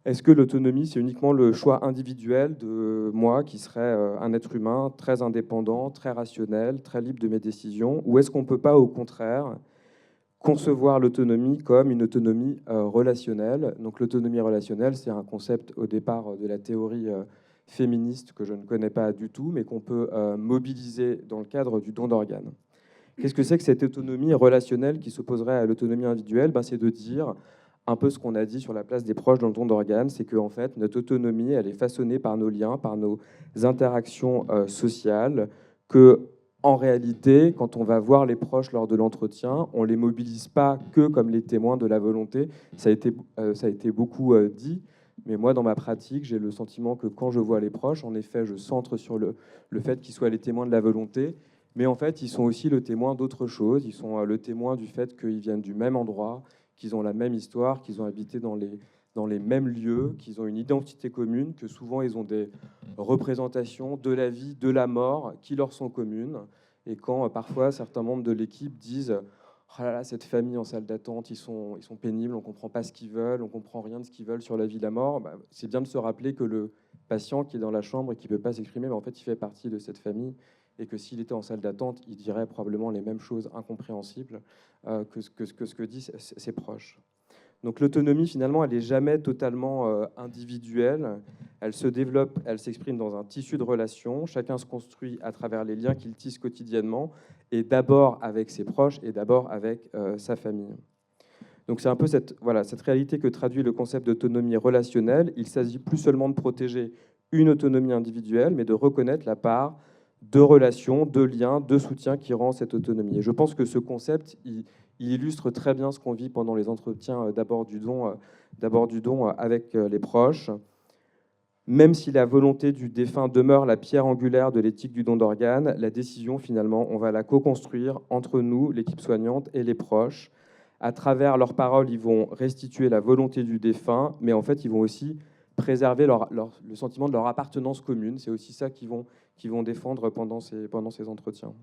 Est-ce que l'autonomie, c'est uniquement le choix individuel de moi, qui serait un être humain très indépendant, très rationnel, très libre de mes décisions ? Ou est-ce qu'on ne peut pas, au contraire, concevoir l'autonomie comme une autonomie relationnelle ? Donc l'autonomie relationnelle, c'est un concept au départ de la théorie féministe que je ne connais pas du tout, mais qu'on peut mobiliser dans le cadre du don d'organes. Qu'est-ce que c'est que cette autonomie relationnelle qui s'opposerait à l'autonomie individuelle ? C'est de dire un peu ce qu'on a dit sur la place des proches dans le don d'organes, c'est que en fait, notre autonomie, elle est façonnée par nos liens, par nos interactions sociales, que en réalité, quand on va voir les proches lors de l'entretien, on ne les mobilise pas que comme les témoins de la volonté. Ça a été beaucoup dit, mais moi, dans ma pratique, j'ai le sentiment que quand je vois les proches, en effet, je centre sur le fait qu'ils soient les témoins de la volonté, mais en fait, ils sont aussi le témoin d'autre chose. Ils sont le témoin du fait qu'ils viennent du même endroit, qu'ils ont la même histoire, qu'ils ont habité dans les mêmes lieux, qu'ils ont une identité commune, que souvent ils ont des représentations de la vie, de la mort qui leur sont communes. Et quand parfois certains membres de l'équipe disent « Oh là là, cette famille en salle d'attente, ils sont pénibles, on ne comprend pas ce qu'ils veulent, on ne comprend rien de ce qu'ils veulent sur la vie et la mort », c'est bien de se rappeler que le patient qui est dans la chambre et qui ne peut pas s'exprimer, en fait, il fait partie de cette famille et que s'il était en salle d'attente, il dirait probablement les mêmes choses incompréhensibles que ce que disent ses proches. Donc l'autonomie, finalement, elle n'est jamais totalement individuelle. Elle se développe, elle s'exprime dans un tissu de relations. Chacun se construit à travers les liens qu'il tisse quotidiennement, et d'abord avec ses proches et d'abord avec sa famille. Donc c'est un peu cette réalité que traduit le concept d'autonomie relationnelle. Il s'agit plus seulement de protéger une autonomie individuelle, mais de reconnaître la part de relations, de liens, de soutien qui rend cette autonomie. Et je pense que ce concept, il illustre très bien ce qu'on vit pendant les entretiens d'abord du don avec les proches. Même si la volonté du défunt demeure la pierre angulaire de l'éthique du don d'organes, la décision, finalement, on va la co-construire entre nous, l'équipe soignante, et les proches. À travers leurs paroles, ils vont restituer la volonté du défunt, mais en fait, ils vont aussi préserver le sentiment de leur appartenance commune. C'est aussi ça qu'ils vont défendre pendant ces entretiens.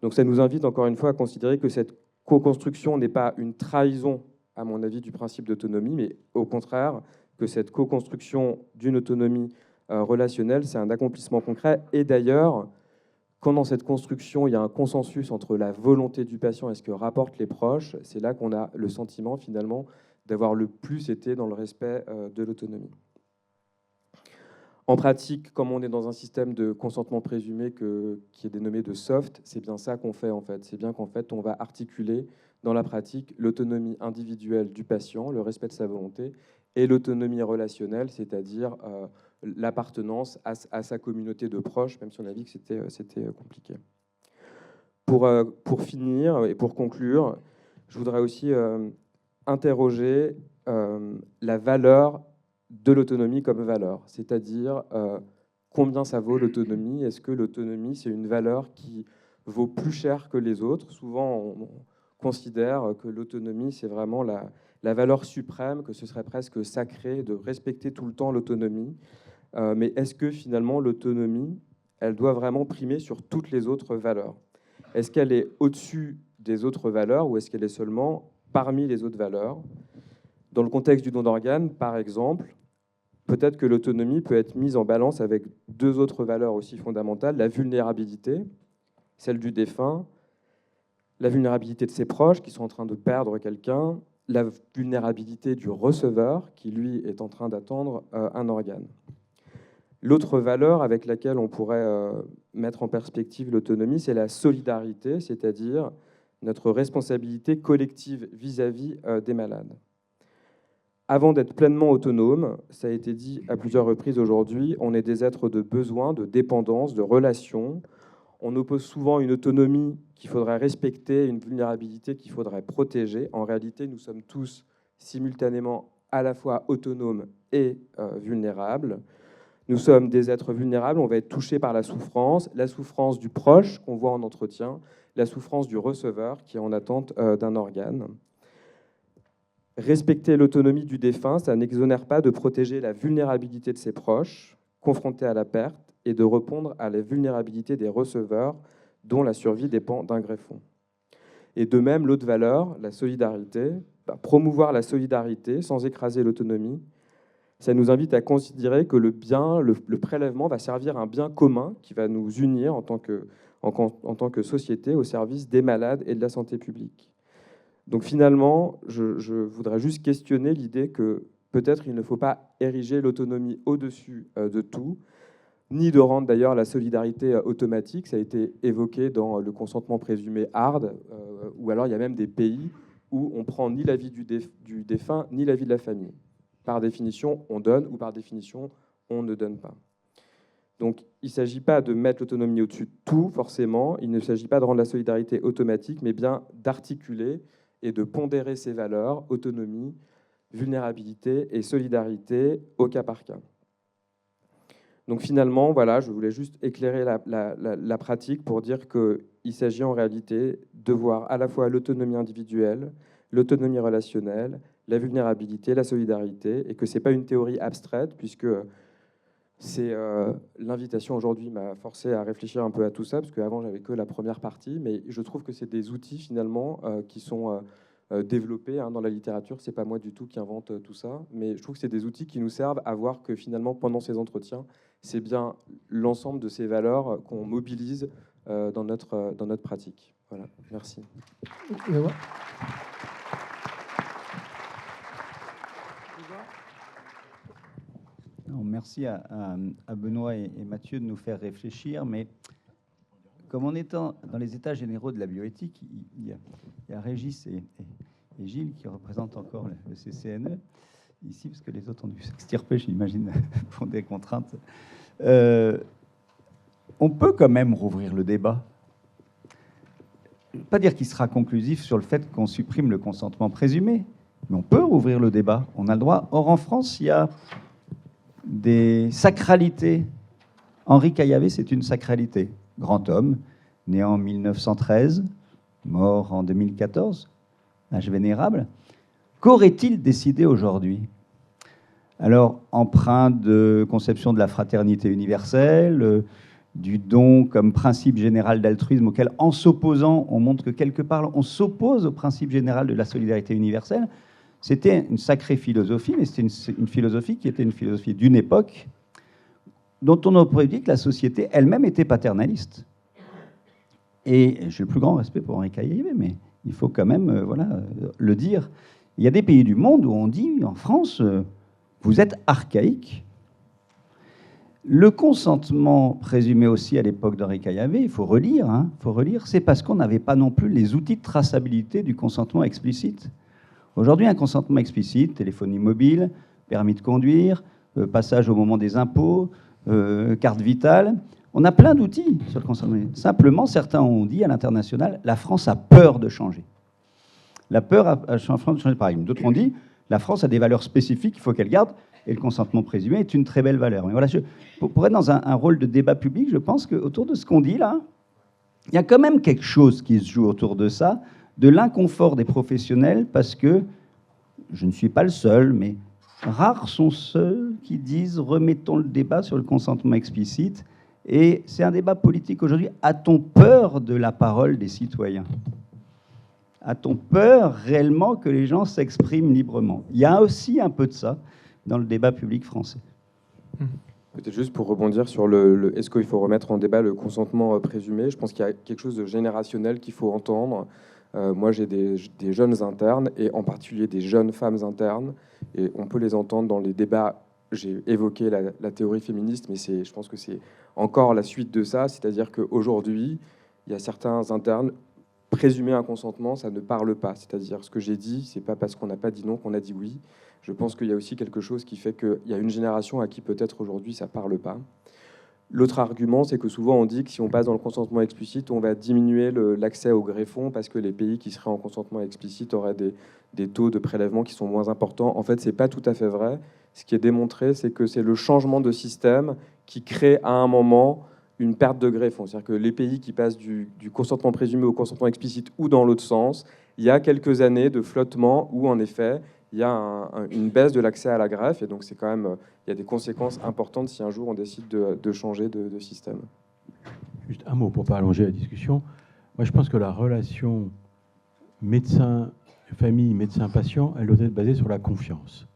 Donc ça nous invite encore une fois à considérer que cette co-construction n'est pas une trahison, à mon avis, du principe d'autonomie, mais au contraire, que cette co-construction d'une autonomie relationnelle, c'est un accomplissement concret. Et d'ailleurs, quand dans cette construction, il y a un consensus entre la volonté du patient et ce que rapportent les proches, c'est là qu'on a le sentiment, finalement, d'avoir le plus été dans le respect de l'autonomie. En pratique, comme on est dans un système de consentement présumé qui est dénommé de soft, c'est bien ça qu'on fait, en fait. C'est bien qu'en fait, on va articuler dans la pratique l'autonomie individuelle du patient, le respect de sa volonté, et l'autonomie relationnelle, c'est-à-dire l'appartenance à sa communauté de proches, même si on a dit que c'était compliqué. Pour finir et pour conclure, je voudrais aussi interroger la valeur de l'autonomie comme valeur, c'est-à-dire combien ça vaut l'autonomie. Est-ce que l'autonomie, c'est une valeur qui vaut plus cher que les autres? Souvent, on considère que l'autonomie, c'est vraiment la valeur suprême, que ce serait presque sacré de respecter tout le temps l'autonomie. Mais est-ce que finalement l'autonomie, elle doit vraiment primer sur toutes les autres valeurs? Est-ce qu'elle est au-dessus des autres valeurs ou est-ce qu'elle est seulement parmi les autres valeurs? Dans le contexte du don d'organes, par exemple, peut-être que l'autonomie peut être mise en balance avec deux autres valeurs aussi fondamentales, la vulnérabilité, celle du défunt, la vulnérabilité de ses proches qui sont en train de perdre quelqu'un, la vulnérabilité du receveur qui, lui, est en train d'attendre un organe. L'autre valeur avec laquelle on pourrait mettre en perspective l'autonomie, c'est la solidarité, c'est-à-dire notre responsabilité collective vis-à-vis des malades. Avant d'être pleinement autonome, ça a été dit à plusieurs reprises aujourd'hui, on est des êtres de besoin, de dépendance, de relation. On oppose souvent une autonomie qu'il faudrait respecter, une vulnérabilité qu'il faudrait protéger. En réalité, nous sommes tous simultanément à la fois autonomes et vulnérables. Nous sommes des êtres vulnérables, on va être touchés par la souffrance du proche qu'on voit en entretien, la souffrance du receveur qui est en attente d'un organe. Respecter l'autonomie du défunt, ça n'exonère pas de protéger la vulnérabilité de ses proches, confrontés à la perte, et de répondre à la vulnérabilité des receveurs, dont la survie dépend d'un greffon. Et de même, l'autre valeur, la solidarité, promouvoir la solidarité sans écraser l'autonomie, ça nous invite à considérer que le bien, le prélèvement va servir à un bien commun qui va nous unir en tant que société au service des malades et de la santé publique. Donc finalement, je voudrais juste questionner l'idée que peut-être il ne faut pas ériger l'autonomie au-dessus de tout, ni de rendre d'ailleurs la solidarité automatique. Ça a été évoqué dans le consentement présumé hard, ou alors il y a même des pays où on prend ni l'avis du défunt, ni l'avis de la famille. Par définition, on donne, ou par définition, on ne donne pas. Donc, il ne s'agit pas de mettre l'autonomie au-dessus de tout, forcément. Il ne s'agit pas de rendre la solidarité automatique, mais bien d'articuler et de pondérer ces valeurs, autonomie, vulnérabilité et solidarité, au cas par cas. Donc finalement, voilà, je voulais juste éclairer la pratique pour dire qu'il s'agit en réalité de voir à la fois l'autonomie individuelle, l'autonomie relationnelle, la vulnérabilité, la solidarité, et que ce n'est pas une théorie abstraite, puisque c'est l'invitation aujourd'hui m'a forcé à réfléchir un peu à tout ça, parce qu'avant, j'avais que la première partie, mais je trouve que c'est des outils, finalement, qui sont développés dans la littérature. Ce n'est pas moi du tout qui invente tout ça, mais je trouve que c'est des outils qui nous servent à voir que, finalement, pendant ces entretiens, c'est bien l'ensemble de ces valeurs qu'on mobilise dans notre pratique. Voilà, merci. Merci à Benoît et Mathieu de nous faire réfléchir, mais comme on est dans les états généraux de la bioéthique, il y a Régis et Gilles qui représentent encore le CCNE ici, parce que les autres ont dû s'extirper, j'imagine, pour des contraintes. On peut quand même rouvrir le débat. Je ne veux pas dire qu'il sera conclusif sur le fait qu'on supprime le consentement présumé, mais on peut rouvrir le débat, on a le droit. Or, en France, il y a des sacralités. Henri Caillavet, c'est une sacralité. Grand homme, né en 1913, mort en 2014, âge vénérable. Qu'aurait-il décidé aujourd'hui? Alors, empreint de conception de la fraternité universelle, du don comme principe général d'altruisme auquel, en s'opposant, on montre que quelque part, on s'oppose au principe général de la solidarité universelle. C'était une sacrée philosophie, mais c'était une philosophie qui était une philosophie d'une époque dont on aurait dit que la société elle-même était paternaliste. Et j'ai le plus grand respect pour Henri Caillavet, mais il faut quand même le dire. Il y a des pays du monde où on dit, en France, vous êtes archaïque. Le consentement présumé aussi à l'époque d'Henri Caillavet, il faut relire, c'est parce qu'on n'avait pas non plus les outils de traçabilité du consentement explicite. Aujourd'hui, un consentement explicite, téléphonie mobile, permis de conduire, passage au moment des impôts, carte vitale, on a plein d'outils sur le consentement. Simplement, certains ont dit à l'international, la France a peur de changer. La peur a France de changer de paradigme. D'autres ont dit, la France a des valeurs spécifiques qu'il faut qu'elle garde, et le consentement présumé est une très belle valeur. Mais voilà, pour être dans un rôle de débat public, je pense qu'autour de ce qu'on dit là, il y a quand même quelque chose qui se joue autour de ça, de l'inconfort des professionnels, parce que, je ne suis pas le seul, mais rares sont ceux qui disent « remettons le débat sur le consentement explicite ». Et c'est un débat politique aujourd'hui. A-t-on peur de la parole des citoyens ? A-t-on peur réellement que les gens s'expriment librement ? Il y a aussi un peu de ça dans le débat public français. Peut-être juste pour rebondir sur est-ce qu'il faut remettre en débat le consentement présumé ? Je pense qu'il y a quelque chose de générationnel qu'il faut entendre. Moi, j'ai des jeunes internes, et en particulier des jeunes femmes internes, et on peut les entendre dans les débats. J'ai évoqué la théorie féministe, mais je pense que c'est encore la suite de ça, c'est-à-dire qu'aujourd'hui, il y a certains internes, présumer un consentement, ça ne parle pas. C'est-à-dire, ce que j'ai dit, c'est pas parce qu'on n'a pas dit non qu'on a dit oui. Je pense qu'il y a aussi quelque chose qui fait qu'il y a une génération à qui peut-être aujourd'hui ça parle pas. L'autre argument, c'est que souvent on dit que si on passe dans le consentement explicite, on va diminuer l'accès au greffon parce que les pays qui seraient en consentement explicite auraient des taux de prélèvement qui sont moins importants. En fait, c'est pas tout à fait vrai. Ce qui est démontré, c'est que c'est le changement de système qui crée à un moment une perte de greffon. C'est-à-dire que les pays qui passent du consentement présumé au consentement explicite ou dans l'autre sens, il y a quelques années de flottement où, en effet, il y a une baisse de l'accès à la greffe. Et donc, c'est quand même, il y a des conséquences importantes si un jour on décide de changer de système. Juste un mot pour ne pas allonger la discussion. Moi, je pense que la relation médecin-famille, médecin-patient, elle doit être basée sur la confiance.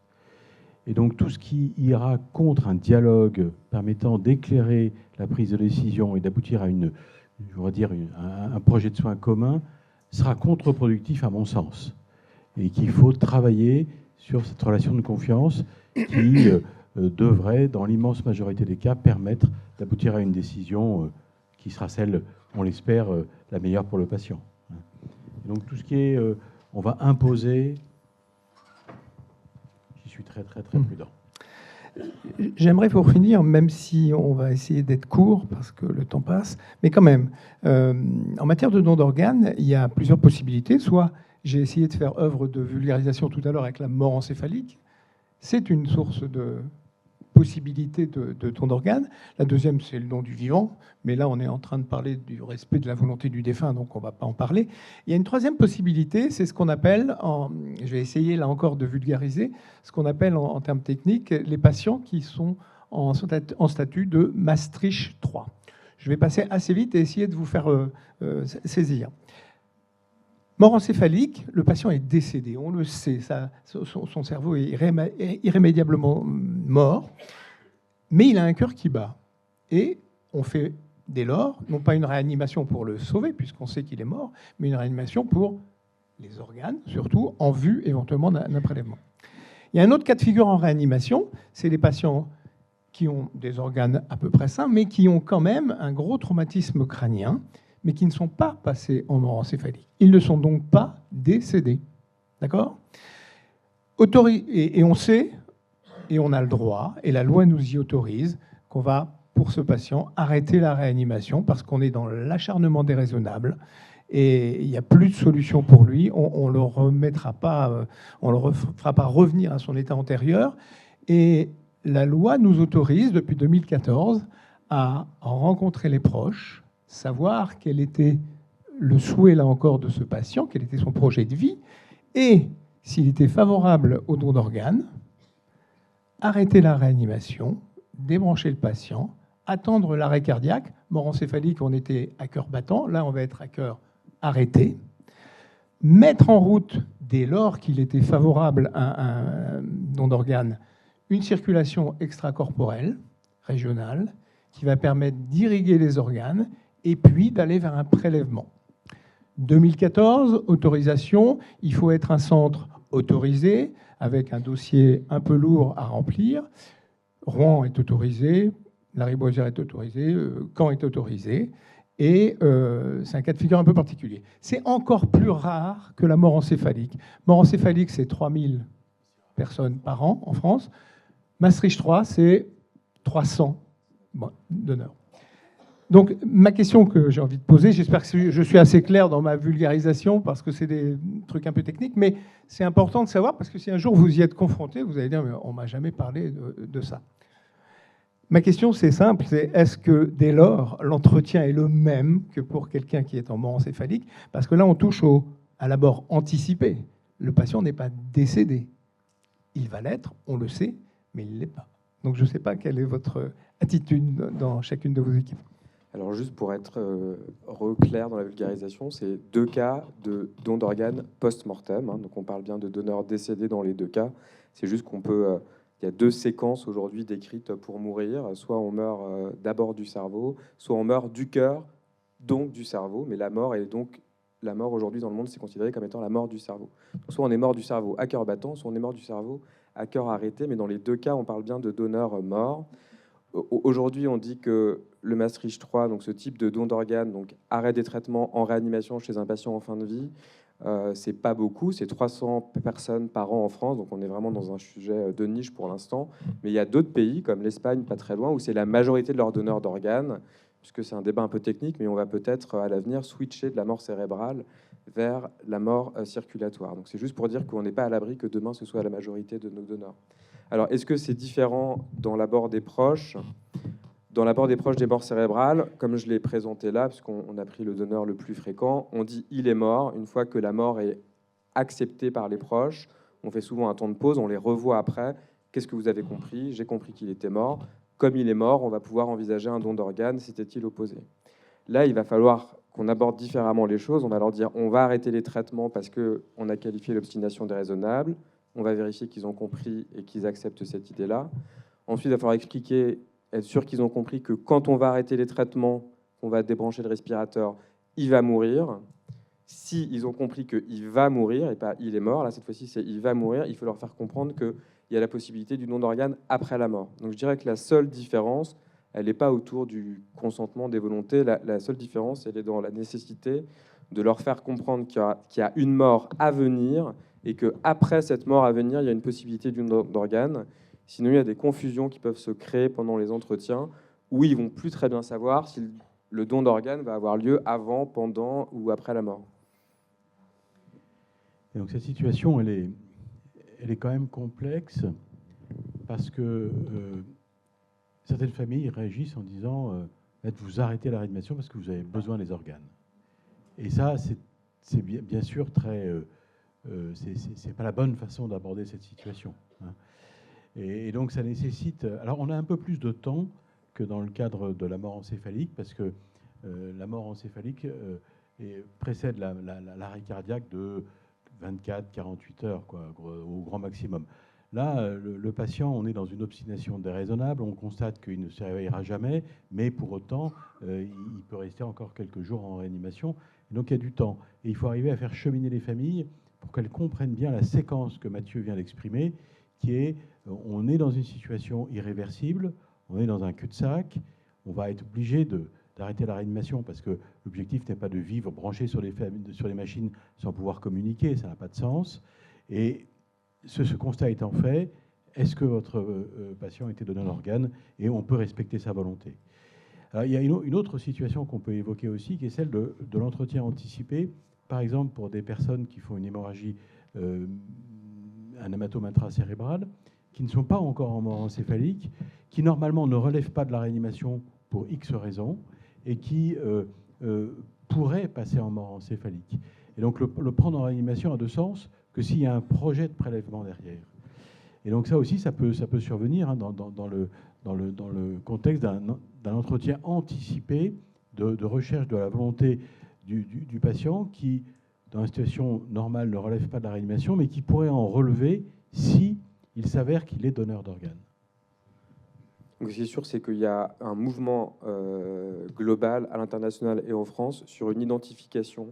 Et donc, tout ce qui ira contre un dialogue permettant d'éclairer la prise de décision et d'aboutir à un projet de soins commun sera contre-productif à mon sens. Et qu'il faut travailler sur cette relation de confiance qui devrait, dans l'immense majorité des cas, permettre d'aboutir à une décision qui sera celle, on l'espère, la meilleure pour le patient. Et donc, tout ce qui est... on va imposer... Je suis très prudent. J'aimerais pour finir, même si on va essayer d'être court parce que le temps passe, mais quand même, en matière de don d'organes, il y a plusieurs possibilités. Soit j'ai essayé de faire œuvre de vulgarisation tout à l'heure avec la mort encéphalique. C'est une source de possibilité de don d'organes. La deuxième, c'est le don du vivant. Mais là, on est en train de parler du respect de la volonté du défunt, donc on ne va pas en parler. Il y a une troisième possibilité, c'est ce qu'on appelle, je vais essayer là encore de vulgariser, ce qu'on appelle en termes techniques, les patients qui sont en statut de Maastricht 3. Je vais passer assez vite et essayer de vous faire saisir. Mort encéphalique, le patient est décédé, on le sait, son cerveau est irrémédiablement mort, mais il a un cœur qui bat. Et on fait dès lors, non pas une réanimation pour le sauver, puisqu'on sait qu'il est mort, mais une réanimation pour les organes, surtout en vue éventuellement d'un prélèvement. Il y a un autre cas de figure en réanimation, c'est les patients qui ont des organes à peu près sains, mais qui ont quand même un gros traumatisme crânien, mais qui ne sont pas passés en mort encéphalique. Ils ne sont donc pas décédés. D'accord ? Et on sait, et on a le droit, et la loi nous y autorise, qu'on va, pour ce patient, arrêter la réanimation parce qu'on est dans l'acharnement déraisonnable et il n'y a plus de solution pour lui. On ne le remettra pas, on le fera pas revenir à son état antérieur. Et la loi nous autorise, depuis 2014, à rencontrer les proches, savoir quel était le souhait, là encore, de ce patient, quel était son projet de vie, et s'il était favorable au don d'organes, arrêter la réanimation, débrancher le patient, attendre l'arrêt cardiaque. Mort encéphalique, on était à cœur battant. Là, on va être à cœur arrêté. Mettre en route, dès lors qu'il était favorable à un don d'organes, une circulation extracorporelle, régionale, qui va permettre d'irriguer les organes et puis d'aller vers un prélèvement. 2014, autorisation, il faut être un centre autorisé, avec un dossier un peu lourd à remplir. Rouen est autorisé, Lariboisière est autorisé, Caen est autorisé, et c'est un cas de figure un peu particulier. C'est encore plus rare que la mort encéphalique. Mort encéphalique, c'est 3000 personnes par an en France. Maastricht 3, c'est 300 donneurs. Donc, ma question que j'ai envie de poser, j'espère que je suis assez clair dans ma vulgarisation, parce que c'est des trucs un peu techniques, mais c'est important de savoir, parce que si un jour vous y êtes confronté, vous allez dire, mais on ne m'a jamais parlé de ça. Ma question, c'est simple, c'est est-ce que dès lors, l'entretien est le même que pour quelqu'un qui est en mort encéphalique? Parce que là, on touche à la mort anticipée. Le patient n'est pas décédé. Il va l'être, on le sait, mais il ne l'est pas. Donc, je ne sais pas quelle est votre attitude dans chacune de vos équipes. Alors, juste pour être clair dans la vulgarisation, c'est 2 cas de don d'organes post-mortem. Donc, on parle bien de donneurs décédés dans les 2 cas. C'est juste qu'on peut... il y a 2 séquences aujourd'hui décrites pour mourir. Soit on meurt d'abord du cerveau, soit on meurt du cœur, donc du cerveau. Mais la mort aujourd'hui dans le monde, c'est considéré comme étant la mort du cerveau. Donc, soit on est mort du cerveau à cœur battant, soit on est mort du cerveau à cœur arrêté. Mais dans les 2 cas, on parle bien de donneurs morts. Aujourd'hui, on dit que le Maastricht 3, donc ce type de don d'organes, donc arrêt des traitements en réanimation chez un patient en fin de vie, c'est pas beaucoup, c'est 300 personnes par an en France, donc on est vraiment dans un sujet de niche pour l'instant. Mais il y a d'autres pays, comme l'Espagne, pas très loin, où c'est la majorité de leurs donneurs d'organes, puisque c'est un débat un peu technique, mais on va peut-être à l'avenir switcher de la mort cérébrale vers la mort circulatoire. Donc c'est juste pour dire qu'on n'est pas à l'abri que demain ce soit la majorité de nos donneurs. Alors, est-ce que c'est différent dans l'abord des proches? Dans l'abord des proches des morts cérébrales, comme je l'ai présenté là, puisqu'on a pris le donneur le plus fréquent, on dit il est mort. Une fois que la mort est acceptée par les proches, on fait souvent un temps de pause, on les revoit après. Qu'est-ce que vous avez compris? J'ai compris qu'il était mort. Comme il est mort, on va pouvoir envisager un don d'organes. S'était-il opposé? Là, il va falloir qu'on aborde différemment les choses. On va leur dire on va arrêter les traitements parce qu'on a qualifié l'obstination déraisonnable. On va vérifier qu'ils ont compris et qu'ils acceptent cette idée-là. Ensuite, il va falloir expliquer, être sûr qu'ils ont compris que quand on va arrêter les traitements, qu'on va débrancher le respirateur, il va mourir. Si ils ont compris qu'il va mourir, et pas il est mort, là cette fois-ci c'est il va mourir, il faut leur faire comprendre qu'il y a la possibilité du don d'organes après la mort. Donc je dirais que la seule différence, elle n'est pas autour du consentement des volontés. La seule différence, elle est dans la nécessité de leur faire comprendre qu'il y a une mort à venir, et qu'après cette mort à venir, il y a une possibilité du don d'organes. Sinon, il y a des confusions qui peuvent se créer pendant les entretiens, où ils vont plus très bien savoir si le don d'organes va avoir lieu avant, pendant ou après la mort. Et donc cette situation, elle est quand même complexe, parce que certaines familles réagissent en disant vous arrêtez la réanimation parce que vous avez besoin des organes. Et ça, c'est bien sûr très... c'est pas la bonne façon d'aborder cette situation. Hein. Et donc ça nécessite... Alors on a un peu plus de temps que dans le cadre de la mort encéphalique, parce que la mort encéphalique précède l'arrêt cardiaque de 24-48 heures, quoi, au grand maximum. Là, le patient, on est dans une obstination déraisonnable, on constate qu'il ne se réveillera jamais, mais pour autant, il peut rester encore quelques jours en réanimation. Et donc il y a du temps. Et il faut arriver à faire cheminer les familles pour qu'elles comprennent bien la séquence que Mathieu vient d'exprimer, qui est, on est dans une situation irréversible, on est dans un cul-de-sac, on va être obligé d'arrêter la réanimation, parce que l'objectif n'est pas de vivre branché sur les machines sans pouvoir communiquer, ça n'a pas de sens. Et ce constat étant fait, est-ce que votre patient a été donné un organe, et on peut respecter sa volonté? Alors, il y a une autre situation qu'on peut évoquer aussi, qui est celle de l'entretien anticipé, par exemple pour des personnes qui font une hémorragie, un hématome intracérébral, qui ne sont pas encore en mort encéphalique, qui normalement ne relèvent pas de la réanimation pour X raisons, et qui pourraient passer en mort encéphalique. Et donc le prendre en réanimation a de sens que s'il y a un projet de prélèvement derrière. Et donc ça aussi, ça peut survenir hein, dans le contexte d'un entretien anticipé de recherche de la volonté du patient qui, dans une situation normale, ne relève pas de la réanimation, mais qui pourrait en relever si il s'avère qu'il est donneur d'organes. Donc, ce qui est sûr, c'est qu'il y a un mouvement global à l'international et en France sur une identification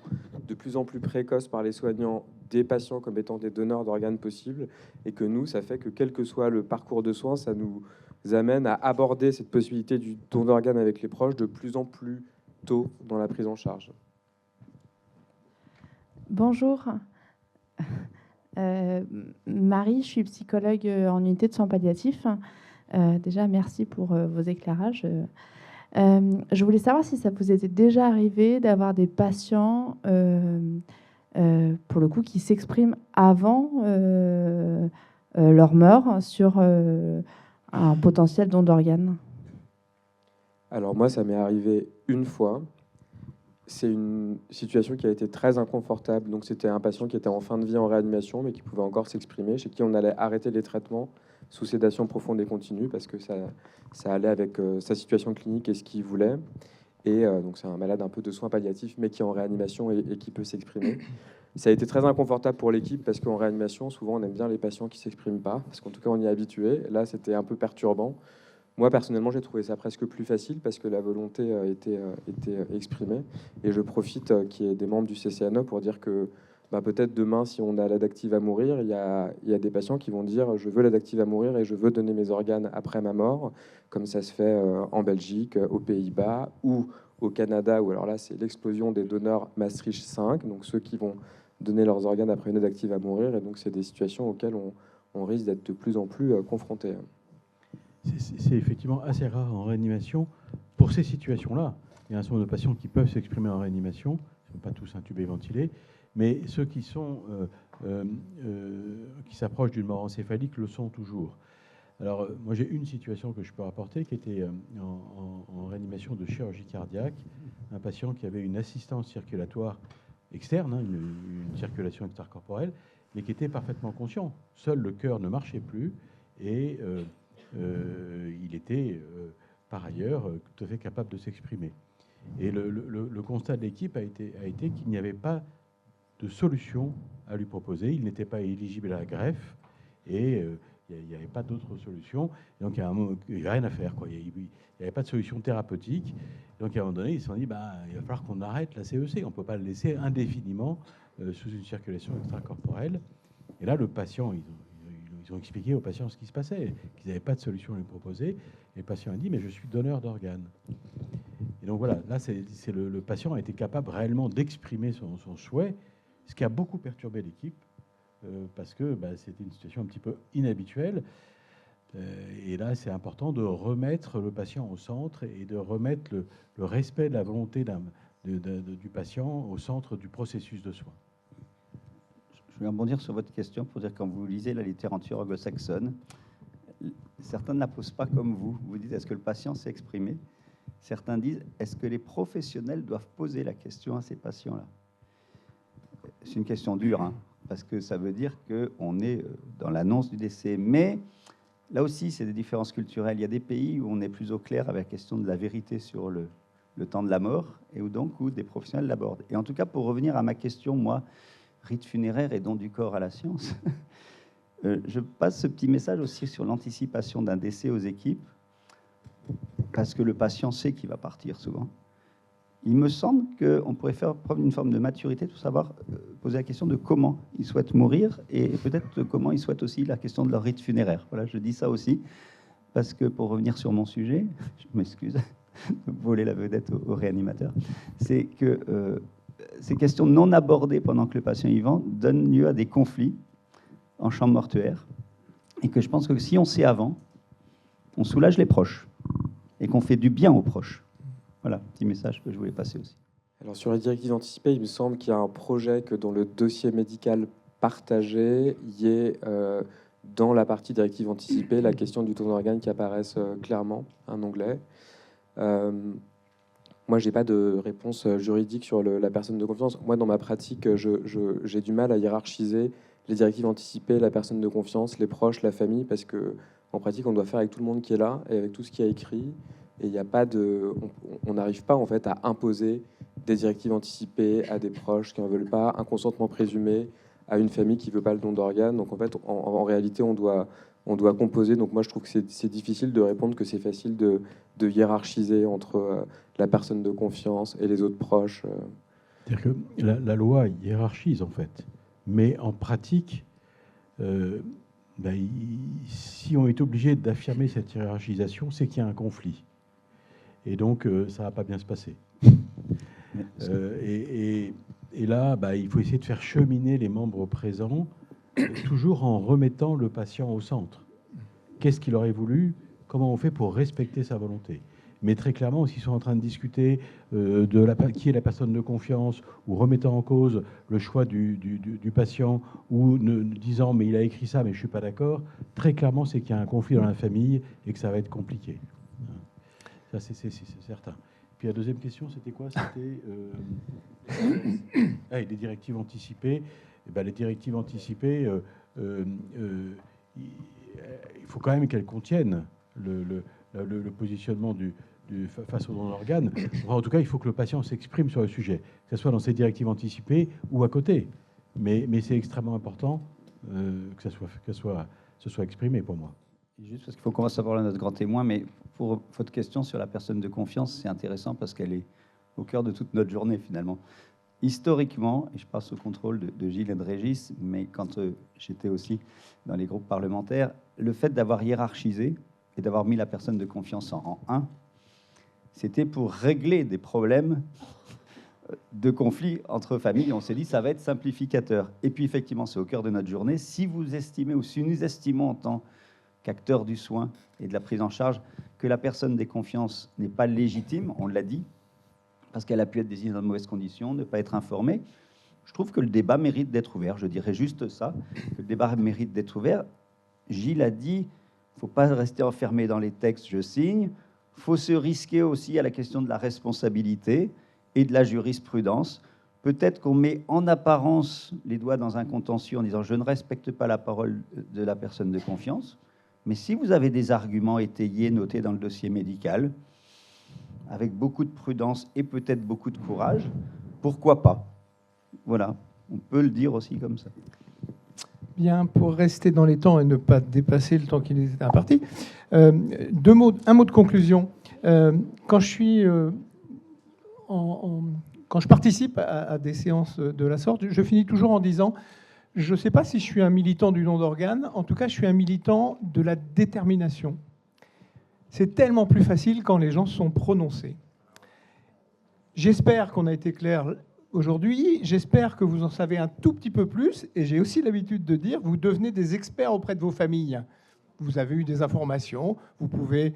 de plus en plus précoce par les soignants des patients comme étant des donneurs d'organes possibles, et que nous, ça fait que quel que soit le parcours de soins, ça nous amène à aborder cette possibilité du don d'organes avec les proches de plus en plus tôt dans la prise en charge. Bonjour. Marie, je suis psychologue en unité de soins palliatifs. Déjà, merci pour vos éclairages. Je voulais savoir si ça vous était déjà arrivé d'avoir des patients, pour le coup, qui s'expriment avant leur mort sur un potentiel don d'organes. Alors moi, ça m'est arrivé une fois. C'est une situation qui a été très inconfortable. Donc c'était un patient qui était en fin de vie en réanimation, mais qui pouvait encore s'exprimer, chez qui on allait arrêter les traitements sous sédation profonde et continue, parce que ça allait avec sa situation clinique et ce qu'il voulait. Et donc c'est un malade un peu de soins palliatifs, mais qui est en réanimation et qui peut s'exprimer. Ça a été très inconfortable pour l'équipe, parce qu'en réanimation, souvent on aime bien les patients qui ne s'expriment pas, parce qu'en tout cas on y est habitué. Là, c'était un peu perturbant. Moi, personnellement, j'ai trouvé ça presque plus facile, parce que la volonté était exprimée. Et je profite qu'il y ait des membres du CCNE pour dire que peut-être demain, si on a l'adactive à mourir, il y a des patients qui vont dire « je veux l'adactive à mourir et je veux donner mes organes après ma mort », comme ça se fait en Belgique, aux Pays-Bas ou au Canada, où alors là, c'est l'explosion des donneurs Maastricht 5, donc ceux qui vont donner leurs organes après une adactive à mourir. Et donc, c'est des situations auxquelles on risque d'être de plus en plus confrontés. C'est effectivement assez rare en réanimation. Pour ces situations-là, il y a un certain nombre de patients qui peuvent s'exprimer en réanimation, ils ne sont pas tous intubés et ventilés, mais ceux qui s'approchent d'une mort encéphalique le sont toujours. Alors, moi, j'ai une situation que je peux rapporter qui était en réanimation de chirurgie cardiaque, un patient qui avait une assistance circulatoire externe, hein, une circulation extracorporelle, mais qui était parfaitement conscient. Seul le cœur ne marchait plus et il était par ailleurs tout à fait capable de s'exprimer. Et le constat de l'équipe a été qu'il n'y avait pas de solution à lui proposer. Il n'était pas éligible à la greffe et il n'y avait pas d'autre solution. Donc, il n'y avait rien à faire, quoi. Il n'y avait pas de solution thérapeutique. Donc, à un moment donné, ils se sont dit il va falloir qu'on arrête la CEC. On ne peut pas le laisser indéfiniment sous une circulation extracorporelle. Et là, le patient, ils ont expliqué aux patients ce qui se passait, qu'ils n'avaient pas de solution à lui proposer. Et le patient a dit mais je suis donneur d'organes. Et donc voilà, là, le patient a été capable réellement d'exprimer son souhait, ce qui a beaucoup perturbé l'équipe, parce que c'était une situation un petit peu inhabituelle. Et là, c'est important de remettre le patient au centre et de remettre le respect de la volonté du patient au centre du processus de soins. Je vais rebondir sur votre question pour dire, quand vous lisez la littérature anglo-saxonne, certains ne la posent pas comme vous. Vous dites, est-ce que le patient s'est exprimé? Certains disent, est-ce que les professionnels doivent poser la question à ces patients-là? C'est une question dure, hein, parce que ça veut dire qu'on est dans l'annonce du décès. Mais là aussi, c'est des différences culturelles. Il y a des pays où on est plus au clair avec la question de la vérité sur le temps de la mort, et où des professionnels l'abordent. Et en tout cas, pour revenir à ma question, moi, rite funéraire et don du corps à la science, je passe ce petit message aussi sur l'anticipation d'un décès aux équipes, parce que le patient sait qu'il va partir souvent. Il me semble qu'on pourrait faire preuve d'une forme de maturité, tout savoir, poser la question de comment ils souhaitent mourir, et peut-être comment ils souhaitent aussi la question de leur rite funéraire. Voilà, je dis ça aussi, parce que pour revenir sur mon sujet, je m'excuse de voler la vedette au réanimateur, c'est que ces questions non abordées pendant que le patient est vivant donnent lieu à des conflits en chambre mortuaire, et que je pense que si on sait avant, on soulage les proches, et qu'on fait du bien aux proches. Voilà, petit message que je voulais passer aussi. Alors sur les directives anticipées, il me semble qu'il y a un projet que dans le dossier médical partagé, il y ait dans la partie directive anticipée la question du don d'organes qui apparaisse clairement, un onglet. Moi, j'ai pas de réponse juridique sur la personne de confiance. Moi, dans ma pratique, j'ai du mal à hiérarchiser les directives anticipées, la personne de confiance, les proches, la famille, parce que en pratique, on doit faire avec tout le monde qui est là et avec tout ce qui a écrit. Et il n'y a pas de, on n'arrive pas en fait à imposer des directives anticipées à des proches qui n'en veulent pas, un consentement présumé à une famille qui ne veut pas le don d'organes. Donc en fait, en réalité, on doit composer. Donc moi, je trouve que c'est difficile de répondre que c'est facile de hiérarchiser entre la personne de confiance et les autres proches. C'est-à-dire que la loi hiérarchise, en fait. Mais en pratique, si on est obligé d'affirmer cette hiérarchisation, c'est qu'il y a un conflit. Et donc, ça ne va pas bien se passer. Et là, il faut essayer de faire cheminer les membres présents, toujours en remettant le patient au centre. Qu'est-ce qu'il aurait voulu? Comment on fait pour respecter sa volonté? Mais très clairement, s'ils sont en train de discuter qui est la personne de confiance, ou remettant en cause le choix du patient, ou disant « mais il a écrit ça, mais je ne suis pas d'accord », très clairement, c'est qu'il y a un conflit dans la famille et que ça va être compliqué. Ça, c'est certain. Puis la deuxième question, c'était quoi? C'était les directives anticipées. Les directives anticipées, il faut quand même qu'elles contiennent le positionnement face au don d'organes. Enfin, en tout cas, il faut que le patient s'exprime sur le sujet, que ce soit dans ces directives anticipées ou à côté. Mais c'est extrêmement important que ce soit exprimé pour moi. Juste parce qu'il faut qu'on va savoir notre grand témoin, mais pour votre question sur la personne de confiance, c'est intéressant parce qu'elle est au cœur de toute notre journée finalement. Historiquement, et je passe au contrôle de Gilles et de Régis, mais quand j'étais aussi dans les groupes parlementaires, le fait d'avoir hiérarchisé et d'avoir mis la personne de confiance en rang 1, c'était pour régler des problèmes de conflit entre familles. On s'est dit, ça va être simplificateur. Et puis effectivement, c'est au cœur de notre journée. Si vous estimez, ou si nous estimons en tant qu'acteurs du soin et de la prise en charge, que la personne de confiance n'est pas légitime, on l'a dit, parce qu'elle a pu être désignée dans de mauvaises conditions, ne pas être informée, je trouve que le débat mérite d'être ouvert. Je dirais juste ça, que le débat mérite d'être ouvert. Gilles a dit, il ne faut pas rester enfermé dans les textes, je signe. Il faut se risquer aussi à la question de la responsabilité et de la jurisprudence. Peut-être qu'on met en apparence les doigts dans un contentieux en disant « je ne respecte pas la parole de la personne de confiance ». Mais si vous avez des arguments étayés, notés dans le dossier médical, avec beaucoup de prudence et peut-être beaucoup de courage, pourquoi pas? Voilà, on peut le dire aussi comme ça. Bien, pour rester dans les temps et ne pas dépasser le temps qui nous est imparti, un mot de conclusion. Quand je participe à des séances de la sorte, je finis toujours en disant « je ne sais pas si je suis un militant du don d'organes, en tout cas je suis un militant de la détermination ». C'est tellement plus facile quand les gens sont prononcés. J'espère qu'on a été clair aujourd'hui, j'espère que vous en savez un tout petit peu plus, et j'ai aussi l'habitude de dire, vous devenez des experts auprès de vos familles. Vous avez eu des informations, vous pouvez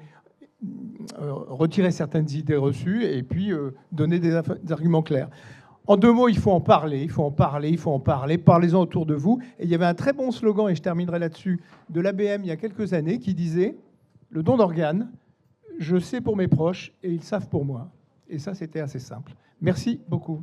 retirer certaines idées reçues et puis donner des arguments clairs. En 2 mots, il faut en parler, il faut en parler, il faut en parler, parlez-en autour de vous. Et il y avait un très bon slogan, et je terminerai là-dessus, de l'ABM il y a quelques années, qui disait « Le don d'organes, je sais pour mes proches et ils savent pour moi ». Et ça, c'était assez simple. Merci beaucoup.